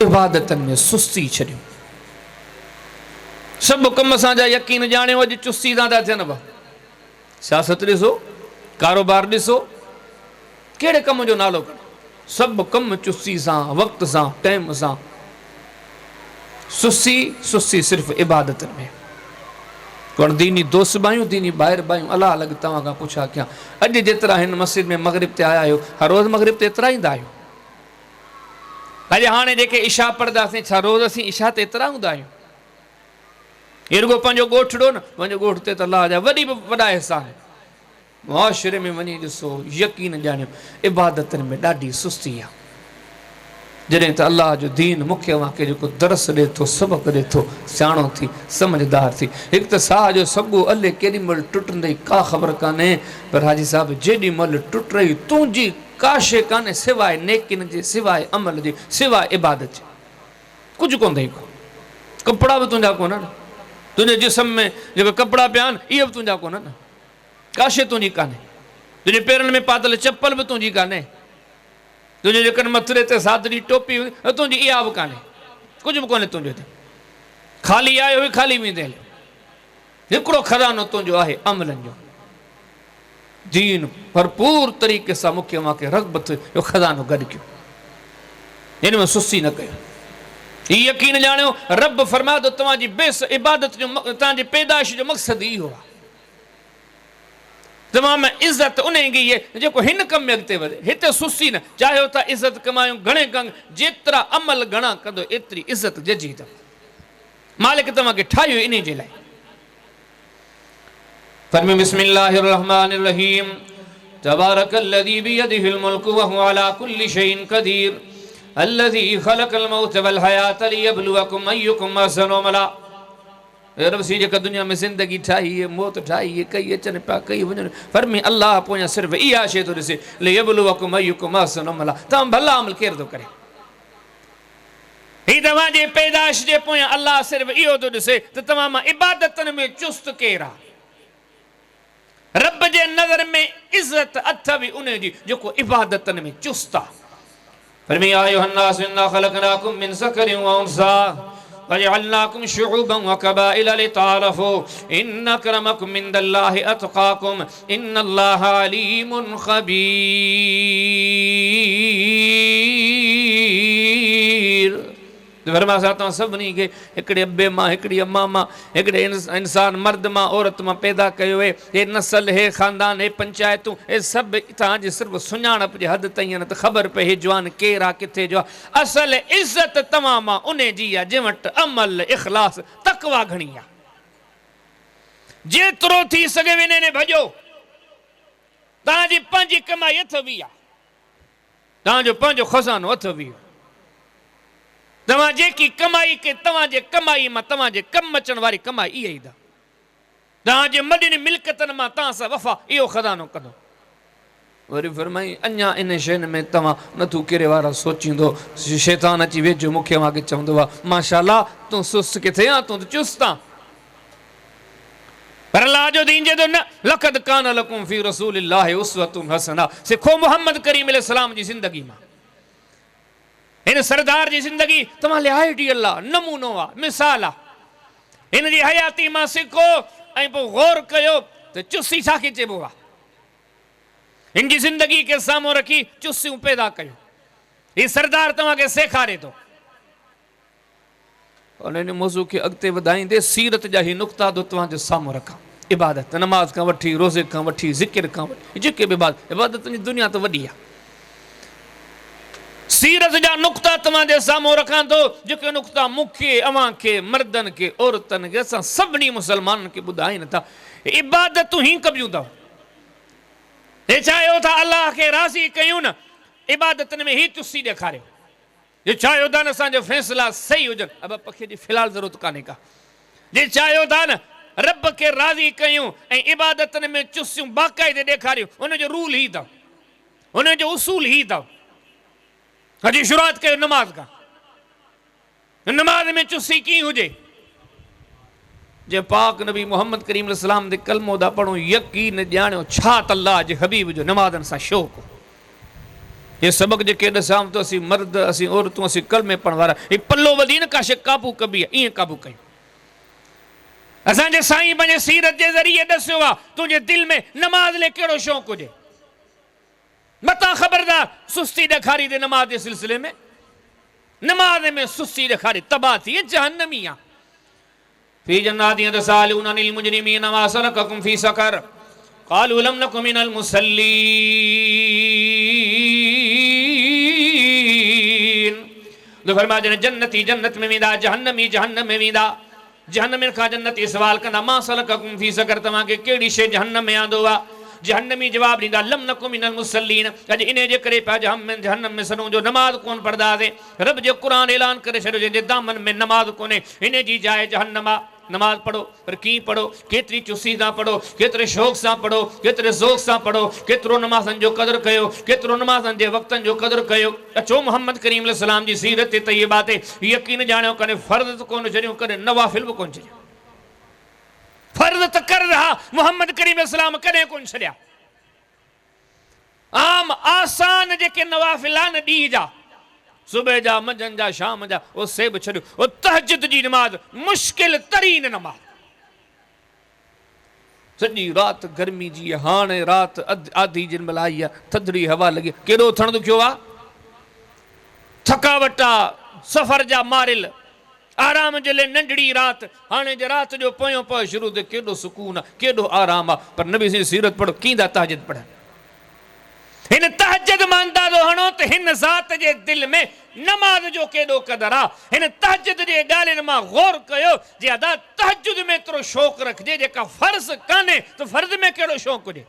इबादतन में सुस्ती छड़ियो सब कम असांजा यकीन जानियो अज चुस्ती था थियन बा सियासत ॾिसो कारोबार ॾिसो कहिड़े कम जो नालो करो सब कम चुस्ती सां वक्त सां टाइम सां सुस्ती सुस्ती सिर्फ इबादत में कोण दीनी दोस्त बायूं दीनी ॿाहिरि बायूं अलाह अलॻि तव्हां खां पुछा कयां अॼु जेतिरा हिन मस्जिद में मगरिब ते आया आहियो हर रोज़ मगरिब ते एतिरा ईंदा आहियो अॼु हाणे जेके इशा पढ़ंदासीं छा रोज़ असीं इशा ते एतिरा हूंदा आहियूं हे रुगो पंहिंजो ॻोठु ॾियो न पंहिंजो ॻोठ ते त अलाह जा वॾी वॾा अहसान मुआशिरे में वञी ॾिसो यकीन ॼाणियो इबादतनि में ॾाढी सुस्ती आहे जॾहिं त अलाह जो दीन मूंखे अव्हांखे जेको दरस ॾिए थो सबक़ ॾिए थो सियाणो थी समझदार थी हिकु त साह जो सॻो अले केॾी महिल टुटंदई का ख़बर कान्हे पर हाजी साहिब जेॾी महिल टुट रही तुंहिंजी का शइ कान्हे सवाइ नेकिन जे सवाइ अमल जे सवाइ इबादत जे कुझु कोन अथई कपिड़ा बि तुंहिंजा कोन्हनि तुंहिंजे जिस्म में जेके कपिड़ा पिया आहिनि इहे बि तुंहिंजा कोन्हनि का शइ तुंहिंजी कान्हे तुंहिंजे पेरनि में पातल चप्पल बि तुंहिंजी कान्हे तुंहिंजे जेकॾहिं मथुरे ते सादरी टोपी तुंहिंजी इहा बि कान्हे कुझु बि कोन्हे तुंहिंजो हिते ख़ाली आयो हुई ख़ाली वेंदे हिकिड़ो खज़ानो तुंहिंजो आहे अमलनि जो दीन भरपूर तरीक़े सां मूंखे अव्हांखे रग़बत जो खज़ानो गॾु कयो हिन में सुस्ती न कयो हीउ यकीन ॼाणियो रब फरमाए थो तव्हांजी बेस इबादत जो तव्हांजी पैदाइश जो मक़सदु इहो आहे तमाम इज़त उन जी आहे जेको हिन कम में अॻिते वधे हिते सुस्ती न चाहियो था इज़त कमायूं घणे कंग जेतिरा अमल घणा कंदो एतिरी इज़त जजी अथव मालिक तव्हांखे ठाहियो इन जे लाइ फरमाए बिस्मिल्लाहिर रहमानिर रहीम तबारकल्लज़ी बियदिहिल मुल्कु व हुवा अला कुल्लि शैइन क़दीर अल्लज़ी ख़लक़ल मौत वल हयात लियब्लुवकुम अय्युकुम अहसनु अमला रब सी जेका दुनिया में ज़िंदगी ठाही है मौत ठाही है कई अचनि पिया कई वञनि फरमाए अल्लाह पोयां सिर्फ़ु इहा शइ थो ॾिसे लियब्लुवकुम अय्युकुम अहसनु अमला तव्हां भला अमल केरु थो करे ही तव्हांजे पैदाइश जे पोयां अल्लाह सिर्फ़ु इहो थो ॾिसे त तव्हां मां इबादतनि में चुस्त केरु आहे रब जे नज़र में इज़त अथव उन जी जेको इबादतनि में चुस्त आहे फरमाए या अय्युहन्नास इन्ना ख़लक़नाकुम मिन ज़करिन व उन्सा वजअलनाकुम शुऊबन व क़बाइल लिताअरफू इन्न अक्रमकुम इंदल्लाहि अत्क़ाकुम इन्नल्लाहा अलीमुन ख़बीर फरमाया तव्हां सभिनी खे हिकिड़े अबे मां हिकिड़ी अम्मा मां हिकिड़े इंसान मर्द मां औरत मां पैदा कयो है हे नसल हे ख़ानदान हे पंचायतूं हे सभु तव्हांजी सिर्फ़ु सुञाणप जे हद ताईं न त ख़बर पए हे जवान केरु आहे किथे जो आहे असल इज़त तव्हां मां उन जी आहे जंहिं वटि अमल इख़लास तक़वा घणी आहे जेतिरो थी सघे वञे भॼो तव्हांजी पंहिंजी कमाई अथव आहे तव्हांजो पंहिंजो खज़ानो अथव तव्हां जेकी कमाई के तव्हांजे कमाई मां तव्हांजे कमु अचण वारी कमाई इहा ई अथव तव्हांजे मॾियुनि मिल्कतनि मां तव्हां सां वफ़ा इहो खज़ानो कंदो वरी फरमाई अञा इन शयुनि में तव्हां नथो किरे वारा सोचींदो शैतान अची वेझो मूंखे अव्हांखे चवंदो आहे माशाअल्लाह तूं सुस्त किथे आहे तूं त चुस्त आहे पर अल्लाह जो दीन जे न लक़द कान लकुम फी रसूलिल्लाहि उस्वतुन हसना सिखो मोहम्मद करीम अलैहिस्सलाम जी ज़िंदगी मां इन सरदार जी ज़िंदगी तव्हां ले आइडियल आहे नमूनो आहे मिसाल आहे हिन जी हयाती मां सिखो ऐं पोइ गौर कयो त चुस्ती छाखे चइबो आहे हिन जी ज़िंदगी खे साम्हूं रखी चुस्तियूं पैदा कयो हीउ सरदार तव्हांखे सेखारे थो और इन मौज़ू खे अॻिते वधाईंदे सीरत जा ही नुक़्ता दो तव्हांजे साम्हूं रखां इबादत नमाज़ खां वठी रोज़े खां वठी ज़िक्र खां वठी जेके बि इबादत जी दुनिया त वॾी आहे सीरत जा नुक़्ता तव्हांजे साम्हूं रखां थो जेके नुक़्ता मूंखे अव्हांखे मर्दनि खे औरतनि खे असां सभिनी मुस्लमाननि खे ॿुधाइनि था इबादतूं ही कबियूं अथव हे चाहियो था अलाह खे राज़ी कयूं न इबादतनि में ही चुस्ती ॾेखारियो जे चाहियो था न असांजो फ़ैसिला सही हुजनि अब पखे जी फ़िलहाल ज़रूरत कान्हे का जे चाहियो था न रब खे राज़ी कयूं ऐं इबादतनि में चुस्तियूं बाक़ाइदे ॾेखारियूं उनजो रूल ही अथव उनजो उसूल ही अथव अॼु शुरूआत कयो नमाज़ खां नमाज़ में चुस्ती कीअं हुजे जे पाक नबी मोहम्मद करीम अलैहिस्सलाम दे कलमो दा पढ़ो यकीन ॼाणियो छा त अल्लाह जे हबीब जो नमाज़नि सां शौक़ ये सबक जेके दसाम तो असी मर्द असी औरतूं असी कलमे पढ़ण वारा ये पल्लो वधी न काशे काबू कबी आहे, ईअं काबू कयूं। असांजे साईं पंहिंजे सीरत जे ज़रिए दस्यो आहे तुंहिंजे दिल में नमाज ले कहिड़ो शौक़ु हुजे, मता ख़बरदार सुस्ती ॾेखारी दे नमाज जे सिलसिले में, नमाज में सुस्ती ॾेखारी तबाह थी जहन्नमी आहे। फी जन्नातिन यतसाअलून अनिल मुजरिमीन मा सलककुम फी सकर क़ालू लम नकु मिनल मुसल्लीन। तो फरमाया जन्नती जन्नत में वेंदा, जहन्नमी जहन्नम में वेंदा। जहन्नम खां जन्नती सवाल कंदा मा सलककुम फी सकर, तव्हांखे कहिड़ी शइ जहन्नम में आंदो आहे? जहन्नमी जवाब ॾींदा लम नकु मिनल मुसल्लीन, अॼु इन जे करे पिया जहन्नम में सनूं जो नमाज कोन पढ़ंदासीं। रब जो क़ुरान ऐलान करे छॾियो जंहिंजे दामन में नमाज कोन्हे इन जी जाइ जहन्नम आहे। नमाज पढ़ो पर कीअं पढ़ो, केतिरी चुस्ती सां पढ़ो, केतिरे शौक़ सां पढ़ो, केतिरे ज़ौक़ सां पढ़ो, केतिरो नमाज़नि जो क़दुरु कयो, केतिरो नमाज़नि जे वक़्तनि जो क़दुरु कयो। अचो मोहम्मद करीम सलाम जी सीरत ते तय्यबा ते यकीन ॼाणियो, कॾहिं फ़र्ज़ त कोन छॾियो, कॾहिं नवाफ़िल बि कोन छॾियो। फ़र्ज़ त कर रहा मोहम्मद करीम सलाम कॾहिं कोन छॾिया। आम आसान जेके नवाफ़िल आहिनि ॾींहं जा, सुबह जा, मंझंदि जा, शाम जा, वो सेब छॾियो। वो तहज्जुद जी नमाज मुश्किल तरीन नमाज, सॼी राति गर्मी जी हाणे राति आधी जिन महिल आई आहे, थधड़ी हवा लॻी, केॾो थण दुखियो आहे, थकावट आहे, सफ़र जा मारिल, आराम जे लाइ नंढड़ी राति, हाणे जे राति जो पोयों पोइ शुरू थिए, केॾो सुकून आहे, केॾो आराम आहे। पर नबी जी सीरत पढ़ो, कींदा तहज्जुद पढ़नि। हिन तहज्जुद मां अंदाज़ो हणो त हिन ज़ात जे दिल में नमाज जो केॾो क़दुरु आहे। हिन तहज्जुद जे ॻाल्हियुनि मां गौर कयो, जे अदा तहज्जुद में एतिरो शौक़ु रखिजे जेका फ़र्ज़ कान्हे त फ़र्ज़ में कहिड़ो शौक़ु हुजे।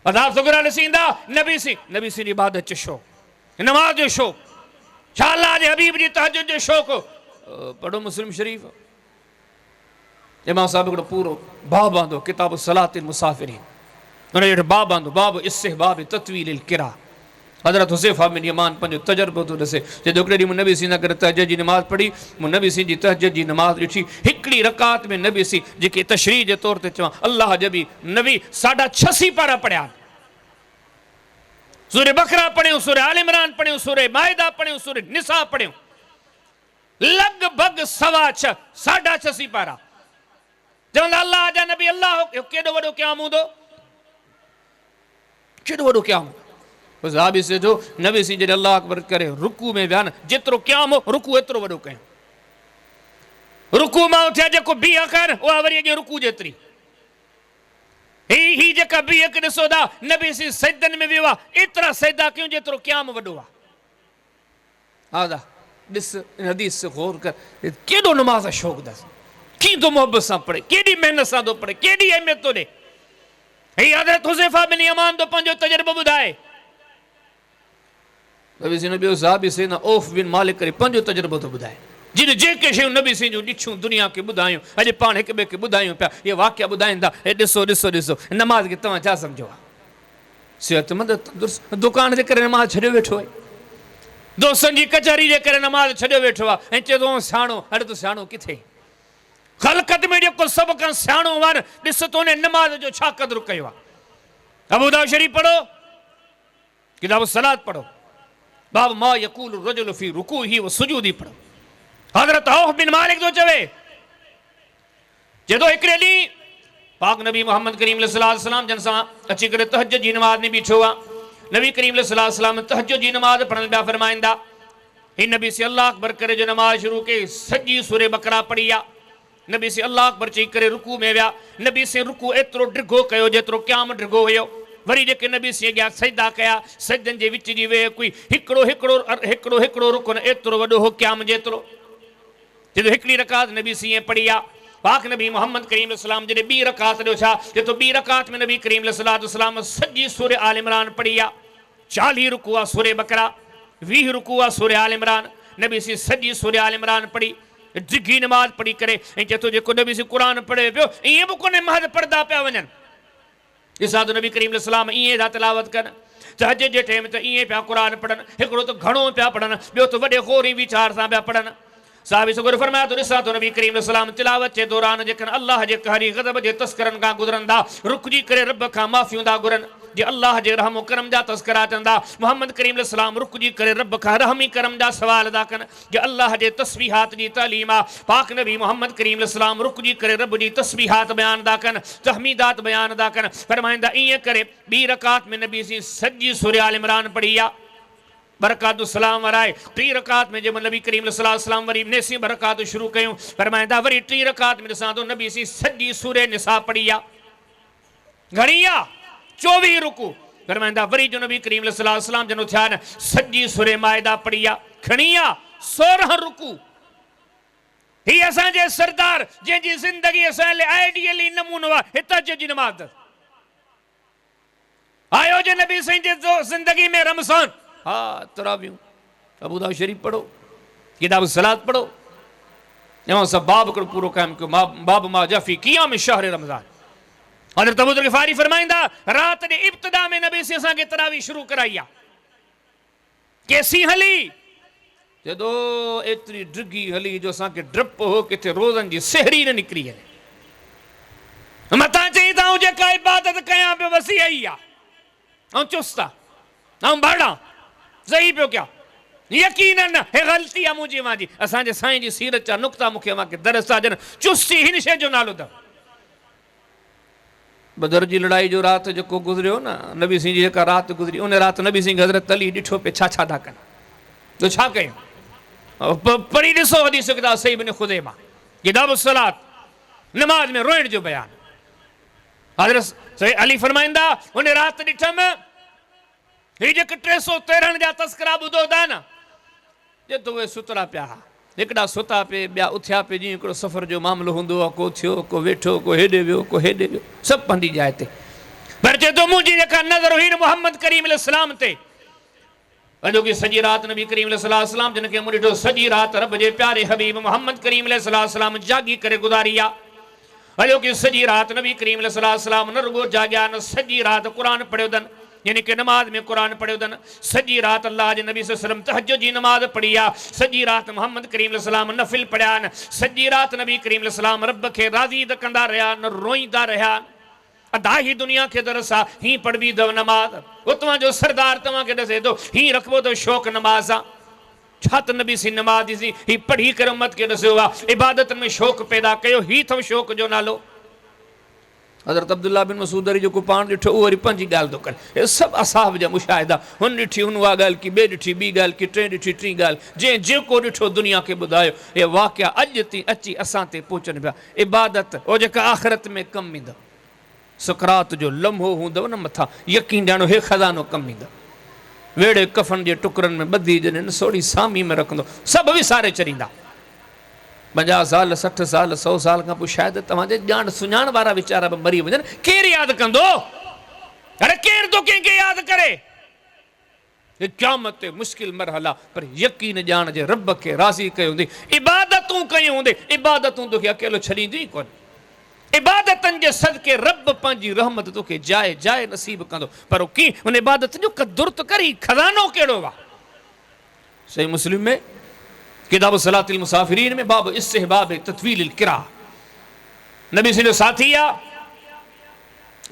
अदा सुगरा ॾिसींदा नबी सी इबादत जो शौक़ु, नमाज जो शौक़ु, छा अल्लाह जे हबीब जी तहज्जुद जो शौक़ु। पढ़ो मुस्लिम शरीफ़, इमाम साहिब हिकिड़ो पूरो बाब आंदो किताब सलातिल मुसाफ़िरीन, उन हेठि बाब आंदो बाब इस्तिहबाब तत्वीलिल किरा। हज़रत हुज़ैफ़ा बिन यमान पंहिंजो तजुर्बो थो ॾिसे, जे हिकिड़े ॾींहुं नबी सी नगर तहज्जुद जी नमाज़ पढ़ी, मूं नबी सी जी तहज्जुद जी नमाज़ ॾिठी, हिकिड़ी रकात में नबी सी जेके तशरीह जे तौर ते चवां अल्लाह जबी नबी 6.5 पारा पढ़िया, सूरे बकरा पढ़ियो, सूरे आल इमरान पढ़ियो, सूरे माइदा पढ़ियो, सूरे निसा पढ़ियो, लगभग 6.25 6.5 पारा। चवंदा अल्लाह जा नबी अल्लाह केॾो वॾो क़याम हूंदो, केॾो वॾो क़याम। साहबी से जो नबी सी जॾहिं अल्लाह अकबर करे रुकू में विया न, जेतिरो क़याम हो रुकू एतिरो वॾो कयो, रुकू मां उथिया जेको बीह कर उहा वरी अॻे रुकू जेतिरी। ही जेका बीह खे ॾिसो था नबी सी सजदनि में वियो आहे, एतिरा सजदा कयूं जेतिरो क़याम वॾो आहे। हा ॾिस हदीस से गौर कर, केॾो नमाज़ शौक़ु अथसि, कीअं मोहबत सां पढ़े, केॾी महिनत सां थो पढ़े, केॾी अहमियत थो ॾे। ही हज़रत हुज़ैफ़ा बिन यमान तो पंहिंजो तजुर्बो ॿुधाए। नबी सी ॿियो साहबी से न औफ बिन मालिक करे पंहिंजो तजुर्बो थो ॿुधाए, जिन जेके शयूं नबी सी जूं ॾिठियूं दुनिया खे ॿुधायूं, अॼु पाण हिक ॿिए खे ॿुधायूं पिया, इहे वाक़िया ॿुधाईंदा, हे ॾिसो ॾिसो ॾिसो नमाज़ खे तव्हां छा सम्झो आहे? सिहतमंद दुकान जे करे नमाज़ छॾियो वेठो आहे, दोस्तनि जी कचहरी जे करे नमाज़ छॾियो वेठो आहे, ऐं चए थो सियाणो। अड़े तूं सियाणो किथे? ख़लक़त में जेको सभु खां सियाणो वार ॾिस तो उन नमाज़ जो छा क़दुरु कयो आहे। अबू दाऊद शरीफ़ पढ़ो, किताब सलात पढ़ो, बाब मा यक़ूलु रजुलु फ़ी रुकूही व सुजूदी पढ़ो। हज़रत औफ बिन मालिक थो चवे, जेतो हिकिड़े ॾींहुं पाक नबी मोहम्मद करीम सल्लल्लाहु अलैहि वसल्लम जन सां अची करे तहज्जुद जी नमाज़ में बीठो आहे। नबी करीम सल्लल्लाहु अलैहि वसल्लम तहज्जुद जी नमाज़ पढ़ण पिया फरमाईंदा। ही नबी से अल्लाह अकबर करे जो नमाज़ शुरू कई, सॼी सूरे बकरा पढ़ी आहे। नबी से अल्लाह अकबर चई करे रुकू में विया, नबी से रुकू एतिरो डिघो कयो जेतिरो क़याम डिघो हुयो। वरी जेके नबी से अॻियां सजदा कया, सजदनि जे विच जी वेह कोई हिकिड़ो हिकिड़ो हिकिड़ो हिकिड़ो रुकन एतिरो वॾो हो क़याम जेतिरो। जो हिकिड़ी रकात नबी सी पढ़ी आहे। पाक नबी मोहम्मद करीम सलाम जॾहिं ॿी रकात ॾियो छा जे तो ॿी रकात में नबी करीम सलाम सॼी सूरे आल इमरान पढ़ी आहे। 40 रुकू आहे सूरे बकरा, 20 रुकू आहे सूरे आल इमरान। नबी सी सॼी सूरे आल इमरान पढ़ी, डिघी नमाज पढ़ी करे, ऐं चए थो जेको नबी सी क़ुरान पढ़े पियो ईअं बि कोन्हे महज पढ़ंदा पिया वञनि। ॾिसां त नबी करीम सलाम ईअं था तिलावत कनि, तहज्जुद जे टाइम ते ईअं पिया क़ुरान पढ़नि, हिकिड़ो त घणो पिया पढ़नि, ॿियो त वॾे गौरी वीचार सां पिया पढ़नि। साहिब सगुर फरमाया तो ॾिसां तो नबी करीम सलाम तिलावत जे दौरान जेकॾहिं अल्लाह जे कहरी ग़ज़ब जे तस्करनि खां गुज़रंदा, रुकजी करे रब खां माफ़ियूं था घुरनि, जे अल्लाह जे रहम करम जा तस्करा चंदा मोहम्मद करीम सलाम रुक जी करे रब का रहमी करम जा सवाल अदा कन जे अल्लाह जे तस्बीहात जी तालीम आ पाक नबी मोहम्मद करीम सलाम रुक जी करे रब जी तस्बीहात बयान दा कन तहमीदात बयान दा कन फरमाइंदा इए करे बी रकात में नबी सी सजी सूरह आल इमरान पढ़ी आ बरकातु सलाम वराए टी रकात में जब नबी करीम सलाम वरी नेसी बरकात शुरू कयूं फरमाइंदा वरी टी रकात में ॾिसां तो नबी सी सजी सूरह निसा पढ़ी आ घणी आ 24 रुकू फरमाइंदा वरी जो नबी करीम सलाम जनो थिया न सजी सूरह माइदा पढ़ी आ घणी आ 16 रुकू ही असां जे सरदार जंहिंजी ज़िंदगी असां ले आइडियली नमूनो आ हिताज जी नमाज आयो जे नबी सही जे जिंदगी में रमज़ान हाँ तरावियों अबू दाऊद शरीफ पढ़ो किताब सलात पढ़ो यहाँ सब बाब कर पूरो काम को बाब मा जाफी किया में शहर रमजान हज़रत अबू दर ग़िफ़ारी फरमाइंदा रात ने इब्तिदा में नबी से असां के तरावी शुरू कराई आ कैसी हली जदो एतरी ड्रिगी हली जो असां के ड्रिप हो किथे रोज़न जी सहरी न निकरी है मता चई ता जे का इबादत कया पे वसी आई आ औ चुस्ता औ बाड़ा सही पियो क्या यकीनन हे गलती आ मुझे मां जी असां जे साईं जी सीरत चा नुक्ता मुखे मां के दरस आ जन चुस्ती हिन शे जो नालो द बदर जी लड़ाई जो रात जो को गुजरियो ना नबी सिंह जी जेका रात गुजरी उन रात नबी सिंह हजरत अली डिठो पे छा छा दा कन तो छा कयो पढ़ी ॾिसो हदीस किताब सही बिन खुदैमा किताब सलात नमाज में रोइण जो बयान हजरत सही अली फरमाइंदा उन रात डिठम ही जे 313 जा तस्करा बुधो दा ना जे तो वे सुतरा पिया हिकड़ा सुता पे ॿिया उथिया पे जी हिकिड़ो सफ़र जो मामलो हूंदो आहे को थियो को वेठो को हेॾे वियो को हेॾे वियो सभु पंहिंजी जाइ ते पर चए थो मुंहिंजी जेका नज़र हुई मोहम्मद करीम सलाम ते अॼो की सॼी राति नबी करीम सलाम जिन खे मूं ॾिठो सॼी राति रब जे प्यारे हबीब मोहम्मद करीम सलाम जागी करे गुज़ारी आहे अॼो की सॼी राति नबी करीम सलाम न रुगो जाॻिया न सॼी राति क़ुर पढ़ियो अथनि यानी कि नमाज में कुरान पढ़ियो अथनि सॼी राति अल्लाह जे नबी सल्लल्लाहु अलैहि वसल्लम तहज्जुद जी नमाज पढ़ी आहे सॼी राति मोहम्मद करीम सलाम नफ़िल पढ़िया आहिनि सॼी राति नबी करीम सलाम रब खे राज़ी त कंदा रहिया न रोईंदा रहिया अदा ही दुनिया के दरस आ ही पढ़बी दव नमाज उतवां जो सरदार तव्हां खे ॾसे थो ही रखबो तो शौक़ नमाज आ छा त नबी सी नमाज सी ही पढ़ी करे उम्मत खे ॾसियो आहे इबादत में शौक़ पैदा कयो ही अथव शौक़ जो नालो हज़रत अब्दुल्ला बिन मसूद जो को पाण ॾिठो उहो वरी पंहिंजी ॻाल्हि थो करे हे सभु असाब जा मुशाहिदा हुन ॾिठी हुन उहा ॻाल्हि की ॿिए ॾिठी ॿी ॻाल्हि की टे ॾिठी टी ॻाल्हि जंहिं जेको ॾिठो दुनिया खे ॿुधायो हे वाक़िया अॼु ताईं अची असां ते पहुचनि पिया इबादत उहो जेका आख़िरत में कमु ईंदव सुकरात जो लम्हो हूंदव न मथां यकीन ॼाणो हे ख़ज़ानो कमु ईंदव वेड़े कफ़न जे टुकरनि में ॿधी जॾहिं सोड़ी सामी में रखंदो सभु विसारे छॾींदा 50 साल 60 साल 100 साल खां पोइ शायदि तव्हांजे ॼाण सुञाण वारा वीचारा बि मरी वञनि केरु यादि कंदो अरे केरु थो कंहिंखे यादि करे क़यामत ते मुश्किल मरहला पर यकीन ॼाण जे रब खे राज़ी कयो हूंदी इबादतूं कयूं हूंदे इबादतूं तोखे अकेलो छॾींदी कोन इबादतनि जे सदके रब पंहिंजी रहमत तोखे जाए जाए नसीब कंदो पर कीअं उन इबादत जो कदुर त करी खज़ानो कहिड़ो आहे सही मुस्लिम में किताब सलातिल मुसाफिरीन में बाब इस्तिहबाब तत्वील किरा नबी से जो साथी आहे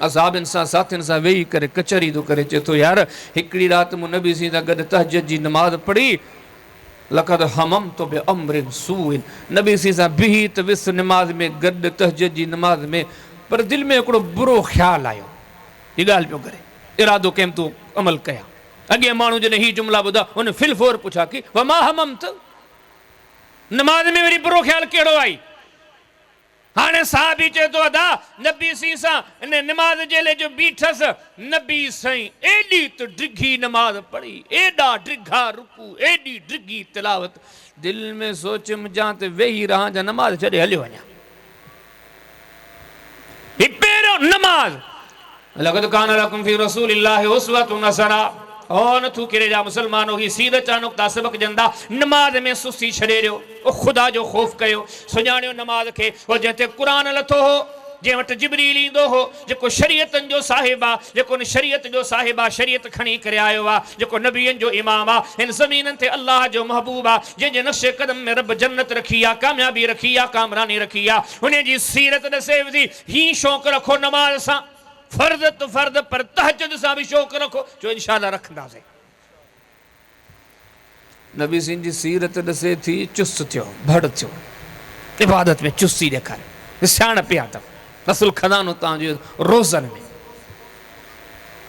असाबिन सां साथियुनि सां वेही करे कचहरी थो करे चए थो यार हिकिड़ी राति मूं नबी सां गॾु तहज्जुद जी नमाज़ पढ़ी लक़द हममतु बि अम्रिन सूइन नबी सां बिही त विस नमाज़ में गॾु तहज्जुद जी नमाज़ में पर दिलि में हिकिड़ो बुरो ख़्यालु आयो हीअ ॻाल्हि पियो करे इरादो कयमि तूं अमल कया अॻे माण्हू जॾहिं हीअ जुमिला ॿुधा हुन फिलफोर पुछा की वमा हममत नमाज में वरी बुरो ख़्यालु कहिड़ो आई हाणे साहबी चए थो अदा नबी सी सां इन नमाज जे लाइ जो बीठसि नबी साईं एॾी त डिघी नमाज पढ़ी एॾा डिघा रुकू एॾी डिघी तिलावत दिलि में सोचियमि जां ते वेही रहां जा नमाज छॾे हलियो वञा ही पहिरियों नमाज लक़द कान लकुम फी रसूलिल्लाहि उस्वतुन हसना ओ न तू किरे जा मुसलमानो ही सीरत चा नुक्ता सबक जंदा नमाज में सुस्ती छॾे ॾियो ओ खुदा जो खौफ़ कयो सुञाणियो नमाज खे ओ जंहिंते क़ुरान लथो हो जंहिं वटि जिबरील ईंदो हो जेको शरीयतनि जो साहिब आहे जेको उन शरीयत जो साहिब आहे शरीयत खणी करे आयो आहे जेको नबियनि जो इमाम आहे हिन ज़मीननि ते अल्लाह जो महबूब आहे जंहिंजे नक्शे क़दम में रब जन्नत रखी आहे कामयाबी रखी आहे कामरानी रखी आहे हुन जी सीरत ॾसे विधी ही शौक़ु रखो नमाज़ सां फर्ज तो फर्ज पर तहज्जुद सां भी शौक़ रखो जो इंशाअल्लाह रखंदासीं। नबी सिंह जी सीरत ॾसे थी चुस्त थियो भड़ थियो इबादत में चुस्ती ॾेखारे सियाण पिया अथव रसूल खज़ानो तव्हांजो रोज़नि में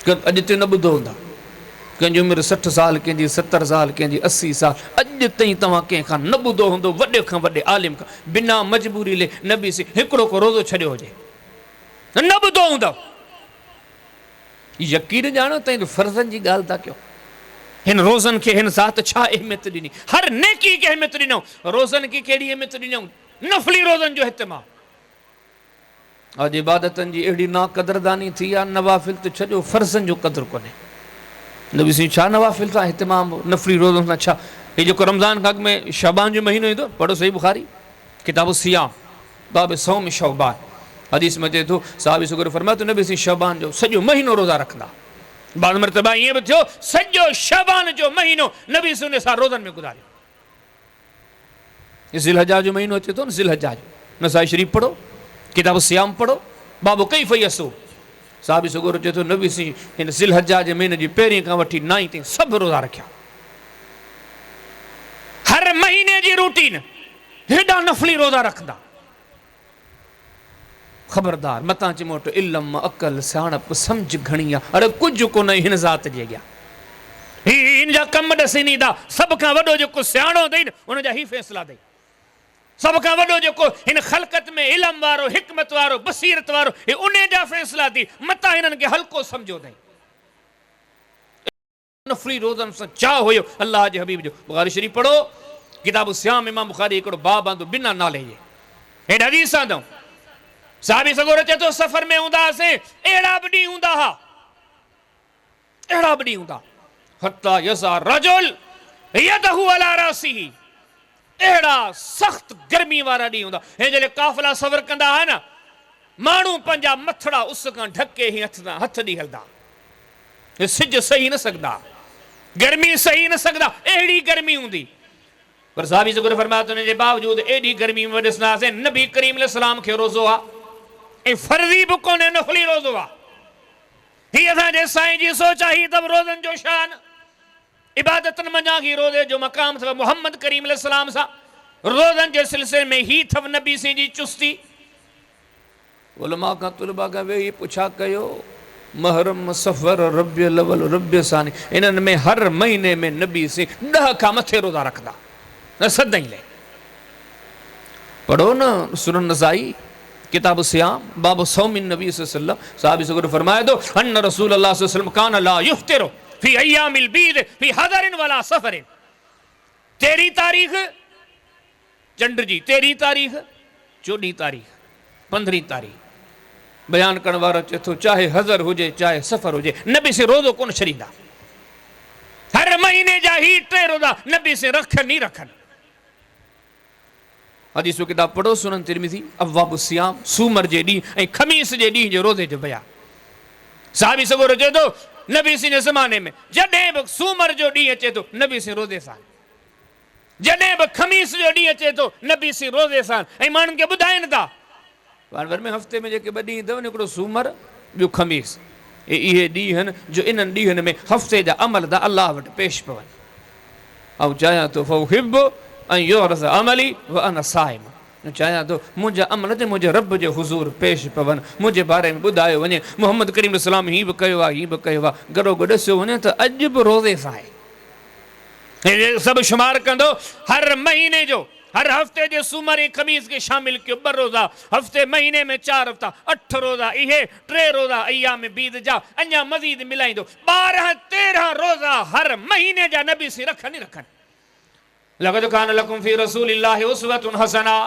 अॼु ते न ॿुधो हूंदा कंहिंजी उमिरि 60 साल कंहिंजी 70 साल कंहिंजी 80 साल अॼु ताईं तव्हां कंहिंखां न ॿुधो हूंदो वॾे खां वॾे आलिम खां बिना मजबूरी ले नबी सिंह हिकिड़ो को रोज़ो छॾियो हुजे न ॿुधो हूंदव। यकीन ॼाणो ताईं त फर्ज़नि जी ॻाल्हि था कयो हिन रोज़नि खे हिन ज़ात छा अहमियत ॾिनी हर नेकी खे अहमियत ॾिनऊं रोज़नि खे कहिड़ी अहमियत ॾिनऊं नफ़ली रोज़नि जो हितमाम। अॼु इबादतनि जी अहिड़ी ना क़दरदानी थी आहे नवाफ़िल त छॾियो फर्ज़नि जो क़दुरु कोन्हे। नबी सिंह छा नवाफ़िल सां हितमाम नफ़ली रोज़नि सां छा हे जेको रमज़ान खां अॻु में शाबान जो महीनो ईंदो पढ़ो सही बुखारी किताब सियाम बाब सौम शौबान हदीस में अचे थो साहिब सुगर फरमाए तो नबी सिंह शाबान जो सॼो महीनो रोज़ा रखंदा बाद मरतबा ईअं बि थियो सॼो शाबान जो महीनो नबी सिंह सां रोज़नि में गुज़ारियो। ज़िलहजा जो महीनो अचे थो न ज़िलहजा जो नसाई शरीफ़ पढ़ो किताब सियाम पढ़ो बाबो कई फई असो साहिब सुगर अचे थो नबी सिंह हिन ज़िलहजा जे महीने जी पहिरीं खां वठी 9 ताईं सभु रोज़ा रखिया। हर महीने जी रूटीन हेॾा नफ़ली रोज़ा रखंदा। ख़बरदार मतां चिमोट इल्म अकल सियाणप सम्झ घणी आहे अरे कुझु कोन हिन ज़ात जे अॻियां हिन जा कम ॾसी ॾींदा सभ खां वॾो जेको सियाणो अथई न हुनजा ही फ़ैसिला अथई सभ खां वॾो जेको हिन ख़लक़त में इल्म वारो हिकमत वारो बसीरत वारो हे उन जा फ़ैसिला थी मतां हिननि खे हल्को सम्झो अथई। नफ़ली रोज़नि सां छा हुयो अल्लाह जे हबीब जो बुखारी शरीफ़ पढ़ो किताब सियाम इमाम बुखारी हिकिड़ो बाब आंदो बिना नाले जे हेॾा हदीस आंदो साहिब सगोर अचे थो सफ़र में हूंदासीं अहिड़ा बि ॾींहं हूंदा हुआ अहिड़ा बि ॾींहं हूंदा हत्ता यज़ा रजुल यदहु अला रासिही अहिड़ा सख़्त गर्मी वारा ॾींहं हूंदा हे जॾहिं काफ़िला सफ़र कंदा हुआ न माण्हू पंहिंजा मथड़ा उस खां ढके ही हथ ॾी हलंदा हे सिज सही न सघंदा गर्मी सही न सघंदा अहिड़ी गर्मी हूंदी पर साहिब सगोर फरमाया त हुनजे बावजूद एॾी गर्मी में ॾिसंदासीं नबी करीम अलैहिस्सलाम खे रोज़ो आहे ऐं फर्ज़ी बि कोन्हे नफ़ली रोज़ो आहे। हीअ असांजे साईं जी सोच आहे हीअ अथव रोज़नि जो शान इबादतनि मञा ही रोज़े जो मक़ाम अथव मोहम्मद करीम अलैहिस्सलाम सां रोज़नि जे सिलसिले में ही अथव नबी सिंह जी चुस्ती। उलमा खां तुलबा खां वेही पुछा कयो महरम सफ़र रबियुल अव्वल रबियुल सानी इन्हनि में हर महीने में नबी सिंह 10 खां मथे रोज़ा रखंदा न सदाईं ले पढ़ो न सुनन नसाई किताब सियाम बाब सौमिन नबी सल्लल्लाहु अलैहि वसल्लम साहिब सुगर फरमाए तो अन्न रसूल अल्लाह सल्लल्लाहु अलैहि वसल्लम कान ला युफ्तिरु फी अय्यामिल बीद फी हदरिन वला सफरिन 13 तारीख चंड जी 13 तारीख 14 तारीख 15 तारीख बयान करण वारो चए थो चाहे हज़र हुजे चाहे सफ़र हुजे नबी से रोज़ो कोन छॾींदा हर महीने जा ही 3 रोज़ा नबी से रखनि ई रखनि। हदीस जो किताब पढ़ो सुनन तिरमिज़ी अब्वाब सियाम सूमर जे ॾींहुं ऐं खमीस जे ॾींहुं जे रोज़े जो बयान साहिब सगोर चए थो नबी सिंह जे ज़माने में जॾहिं बि सूमर जो ॾींहुं अचे थो नबी सिंह रोज़े सां जॾहिं बि खमीस जो ॾींहुं अचे थो नबी सिंह रोज़े सां ऐं माण्हुनि खे ॿुधाइनि था पाण में हफ़्ते में जेके 2 ॾींहं अथव न हिकिड़ो सूमर ॿियो खमीस इहे ॾींहं आहिनि जो इन्हनि ॾींहंनि में हफ़्ते जा अमल था अलाह वटि पेश पवनि ऐं चाहियां थो फ़ौहिब ऐं युरज़ अमली व अना साइम चाहियां थो मुंहिंजा अमल ते मुंहिंजे रब जे हुज़ूर पेश पवनि मुंहिंजे बारे में ॿुधायो वञे मोहम्मद करीम अलैहिस्सलाम हीअ बि कयो आहे हीअ बि कयो आहे गॾो गॾु ॾिसियो वञे त अॼु बि रोज़े सां आहे सभु शुमार कंदो हर महीने जो हर हफ़्ते जे सूमर ऐं खमीस खे शामिल कयो 2 रोज़ा हफ़्ते महीने में 4 हफ़्ता 8 रोज़ा इहे 3 रोज़ा अय्याम बीद जा अञा मज़ीद मिलाईंदो 12-13 रोज़ा हर महीने जा नबी से रखनि ई रखनि। लक़द कान लकुम फी रसूलिल्लाहि उस्वतुन हसना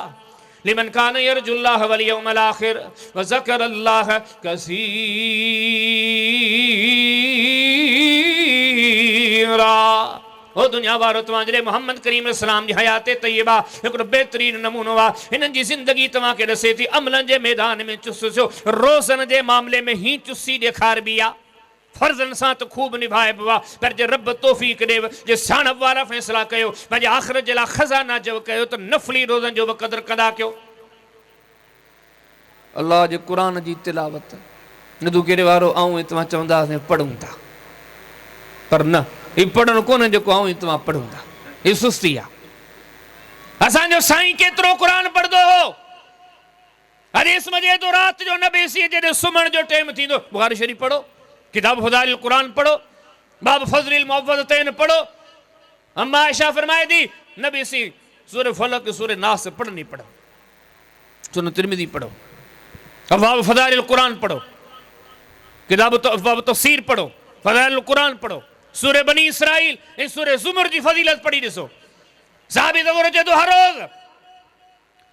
लिमन कान यरजुल्लाह वल यौमल आखिर व ज़करल्लाह कसीरा। ओ दुनिया वारो तव्हांजे मोहम्मद करीम अलैहिस्सलाम जी हयात तय्यबा हिकिड़ो बेहतरीन नमूनो आहे हिननि जी ज़िंदगी तव्हांखे ॾसे थी अमलनि जे मैदान में चुस्त थियो रोज़नि जे मामले में ही चुस्ती ॾेखारबी आहे फर्ज़न सां तो खूब निभाइबो आहे पर जे रब तौफ़ीक़ ॾेव जे साणप वारा फ़ैसिला कयो पंहिंजे आख़िरत जे लाइ ख़ज़ाना जब कयो त नफ़ली रोज़नि जो बि क़दुरु कंदा कयो। अल्लाह जे क़ुरान जी तिलावत नदू केरे वारो आऊं तव्हां चवंदा पढ़ूं था, पर न ही पढ़णु कोन्हे जेको आऊं तव्हां पढ़ूं था, ही सुस्ती आहे। असांजो साईं केतिरो क़ुरान पढ़ंदो हो। हदीस में जे तो रात जो नबी सी जॾहिं सुम्हण जो टाइम थींदो बुखारी शरीफ पढ़ो, किताब फज़ाइल क़ुरान पढ़ो, बाब फज़लिल मुअव्वज़तैन पढ़ो। अम्मा आयशा फरमाए थी नबी सी सूरह फलक सूरह नास पढ़नी पढ़ो, सुनन तिरमिज़ी पढ़ो, बाब फज़ाइल क़ुरान पढ़ो, किताब बाब तफ़सीर पढ़ो, फज़ाइल क़ुरान पढ़ो, सूरह बनी इसराइल ऐं सूरह ज़ुमर जी फज़ीलत पढ़ी ॾिसो। साहबी ज़रूर चए थो हर रोज़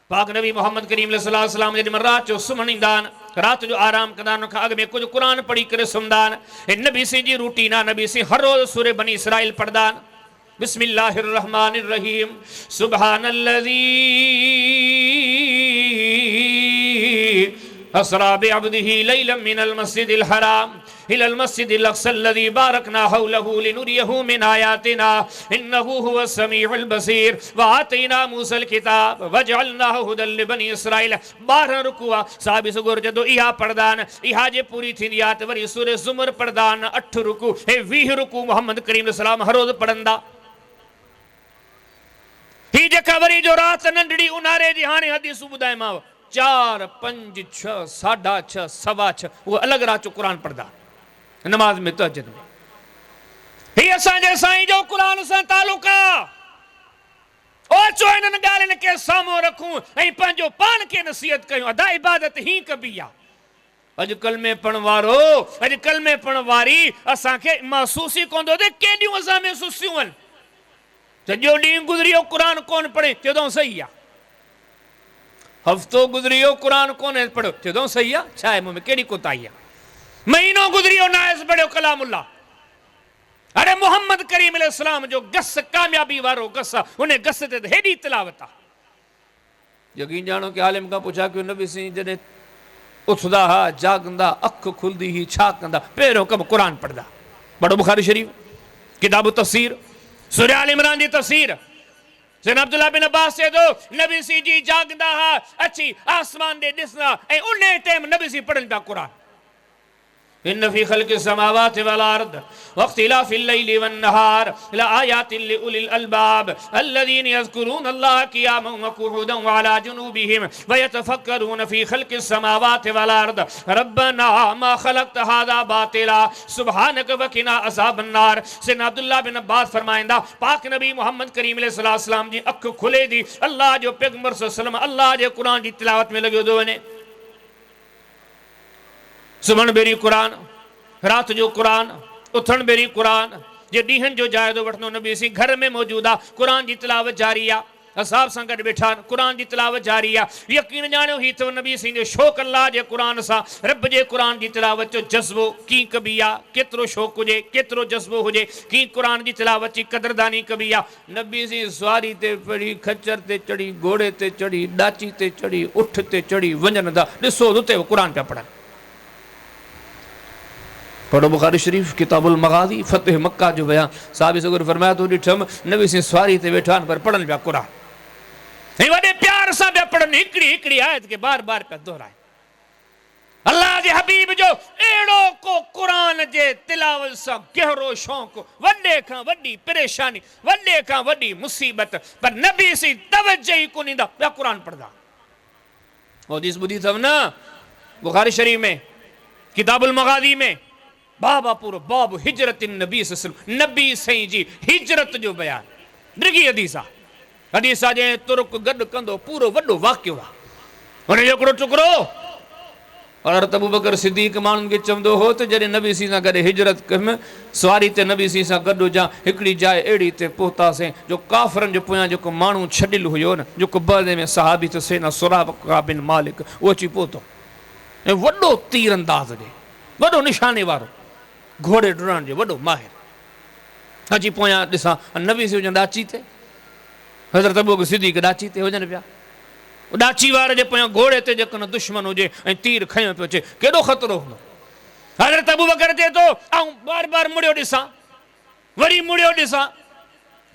पाक नबी मोहम्मद करीम सल्लल्लाहु अलैहि वसल्लम जेॾी रात जो सुम्हण ईंदा आहिनि, रात जो आराम कंदा आहिनि, उनखां अॻु में कुझु क़ुरान पढ़ी करे सुम्हंदा आहिनि। हे नबी सी जी रूटीन आहे। नबी सी हर रोज़ सूरह बनी इसराइल पढ़ंदा आहिनि। बिस्मिल्लाहिर रहमानिर रहीम सुब्हानल्लज़ी असरा बिअब्दिही लैलन मिनल मस्जिदिल हराम इलल मस्जिदिल अक़्सल्लज़ी बारकना हौलहू लिनुरियहू मिन आयातिना इन्नहू हुवस समीउल बसीर व आतैना मूसल किताब वजअलनाहु हुदल लिबनी इसराइल। 12 रुकू आहे। साहबी सगोर जदो इहा पढ़ंदा आहिनि, इहा जे पूरी थींदी आहे त वरी सूरह ज़ुमर पढ़ंदा आहिनि 8 रुकू। हे 20 रुकू मोहम्मद करीम सलाम हर रोज़ पढ़ंदा। ही जेका वरी जो रात नंढड़ी उन्हारे जी हाणे हदीसूं ॿुधाईमांव 4, 5, 6, 6:30, 6:15 वो अलग रात जो कुरान पढ़दा नमाज में तहज्जुद में। ही असांजे साईं जो कुरान सां तालुक आहे। ओ चो इन्हनि ॻाल्हियुनि खे साम्हूं रखूं ऐं पंहिंजो पाण खे नसीहत कयूं। अदा इबादत ही कबी आहे। अॼु कलमे पढ़ण वारो, अॼु कलमे पढ़ण वारी असांखे महसूस ई कोन थो थिए केॾियूं असां में सुस्तियूं आहिनि। सॼो ॾींहुं गुज़रियो क़ुरान कोन पढ़े चवंदो सही आहे। हफ़्तो गुज़रियो क़ुरान कोन पढ़ियो चवंदो सही आहे। छा आहे मूं में कहिड़ी कोताही आहे। महीनो गुज़रियो नाइज़ पढ़ियो कलामुल्लाह। अरे मोहम्मद करीम अलैहिस्सलाम जो गस कामयाबी वारो गस आहे, उन गस ते हेॾी तिलावत आहे। यकीन ॼाणो कि आलिम खां पुछा कि नबी सी जॾहिं उथंदा हा, जागंदा, अखि खुलंदी ही छा कंदा? पहिरियों कमु क़ुरान पढ़ंदा। पढ़ो बुखारी शरीफ़, किताब तफ़सीर, सूरह आल इमरान जी तफ़सीर। सैयदना अब्दुल्लाह बिन अब्बास चए थो नबी सी जी जागंदा हा, अची आसमान ॾे ॾिसंदा ऐं उन टाइम नबी सी पढ़नि पिया क़ुरान। इन्न फी ख़ल्क़िस समावाति वल अर्द वख्तिलाफिल लैलि वन नहार लआयातिन लिउलिल अलबाब अल्लज़ीना यज़कुरून अल्लाह क़ियामन व क़ुऊदन व अला जुनूबिहिम व यतफक्करून फी ख़ल्क़िस समावाति वल अर्द रब्बना मा ख़लक़्त हाज़ा बातिला सुब्हानक वक़िना अज़ाबन नार। सैयदना अब्दुल्लाह बिन अब्बास फरमाइंदा पाक नबी मोहम्मद करीम अलैहि सलाम जी अखि खुले थी, अल्लाह जो पैगंबर सल्लल्लाहु अलैहि वसल्लम अल्लाह जे क़ुरान जी तिलावत में लॻियो थो वञे। सुम्हण बेरी क़ुरान, रात जो क़ुरान, उथण बेरी क़ुरान, जे ॾींहंनि जो जाइज़ो वठंदो नबी सी घर में मौजूद आहे, क़ुरान जी तिलावत जारी आहे। असाब सां गॾु वेठा आहिनि, क़ुरान जी तिलावत जारी आहे। यकीन ॼाणियो ही अथव नबी सी जो शौक़ु अल्लाह जे क़ुरान सां, रब जे क़ुरान जी तिलावत जो जज़्बो कीअं कबी आहे, केतिरो शौक़ु हुजे, केतिरो जज़्बो हुजे, कीअं क़ुरान जी तिलावत जी क़दरदानी कबी आहे। नबी सी सवारी ते पढ़ी, खच्चर ते चढ़ी, घोड़े ते चढ़ी, ॾाची ते चढ़ी, उठ ते चढ़ी वञनि था। ॾिसो उते क़ुरान पिया पढ़नि। पढ़ो बुखारी शरीफ, किताबुल मगाज़ी, फतह मक्का जो बयान। साहबी सगोर फरमाया तो ॾिठमि नबी सी सवारी ते वेठा आहिनि पर पढ़नि पिया क़ुरान। ऐं वॾे प्यार सां पिया पढ़नि, हिकिड़ी हिकिड़ी आयत खे बार बार पिया दोहराए। अल्लाह जे हबीब जो अहिड़ो को क़ुरान जे तिलावत सां गहरो शौक़ु, वॾे खां वॾी परेशानी, वॾे खां वॾी मुसीबत, पर नबी सी तवज्जो ई कोन ईंदा, पिया क़ुरान पढ़ंदा। हदीस ॿुधी अथव न बुखारी शरीफ में, किताबुल मगाज़ी में, बाबा पूरो बाब हिजरत नबी सल्लल्लाहु नबी साईं जी हिजरत जो बयान डिघी हदीस आहे। हदीस आहे जंहिं तुर्क गॾु कंदो पूरो वॾो वाक़ियो आहे। हुन जो हिकिड़ो टुकड़ो हज़रत अबू बकर सिद्दीक़ माण्हुनि खे चवंदो हो त जॾहिं नबी सी सां गॾु हिजरत कयुमि, सवारी ते नबी सी सां गॾु हुजां, हिकिड़ी जाइ अहिड़ी ते पहुतासीं जो काफ़रनि जो पोयां जेको माण्हू छॾियलु हुयो न, जेको बदे में सहाबी त सेना सुराक़ा बिन मालिक, उहो अची पहुतो ऐं वॾो तीर अंदाज़ ॾे, वॾो निशाने वारो, घोड़े डुड़ण जो वॾो माहिर अची पोयां ॾिसां नबी सी हुजनि ॾाची ते, हज़रत अबू बकर सिद्दीक़ ॾाची ते हुजनि पिया। ॾाची वारे जे पोयां घोड़े ते जेको न दुश्मन हुजे ऐं तीर खयो पियो अचे, केॾो ख़तरो हूंदो। हज़रत अबू बकर चए थो ऐं बार बार मुड़ियो ॾिसां, वरी मुड़ियो ॾिसां,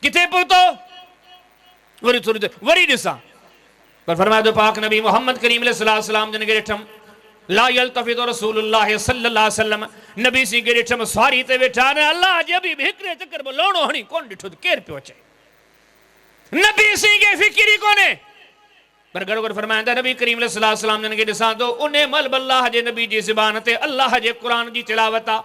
किथे पहुतो, वरी थोरी देरि वरी ॾिसां, पर फरमाए थो पाक नबी मोहम्मद करीम अलैहि सलाम जिन खे ॾिठमि ला यल्तफितु रसूलुल्लाह सल्लल्लाहु अलैहि वसल्लम नबी सी के ॾिठम सवारी ते वेठा ने अल्लाह जे बि हिकड़े चक्कर में लोणो हणी कोन ॾिठो केर पियो अचे नबी सी के फिक्री कोने पर गड़ो गड़ फरमाइंदा नबी करीम सल्लल्लाहु अलैहि वसल्लम जन के ॾिसां तो उन्हें मल अल्लाह जे नबी जी ज़बान ते अल्लाह जे कुरान जी तिलावत आ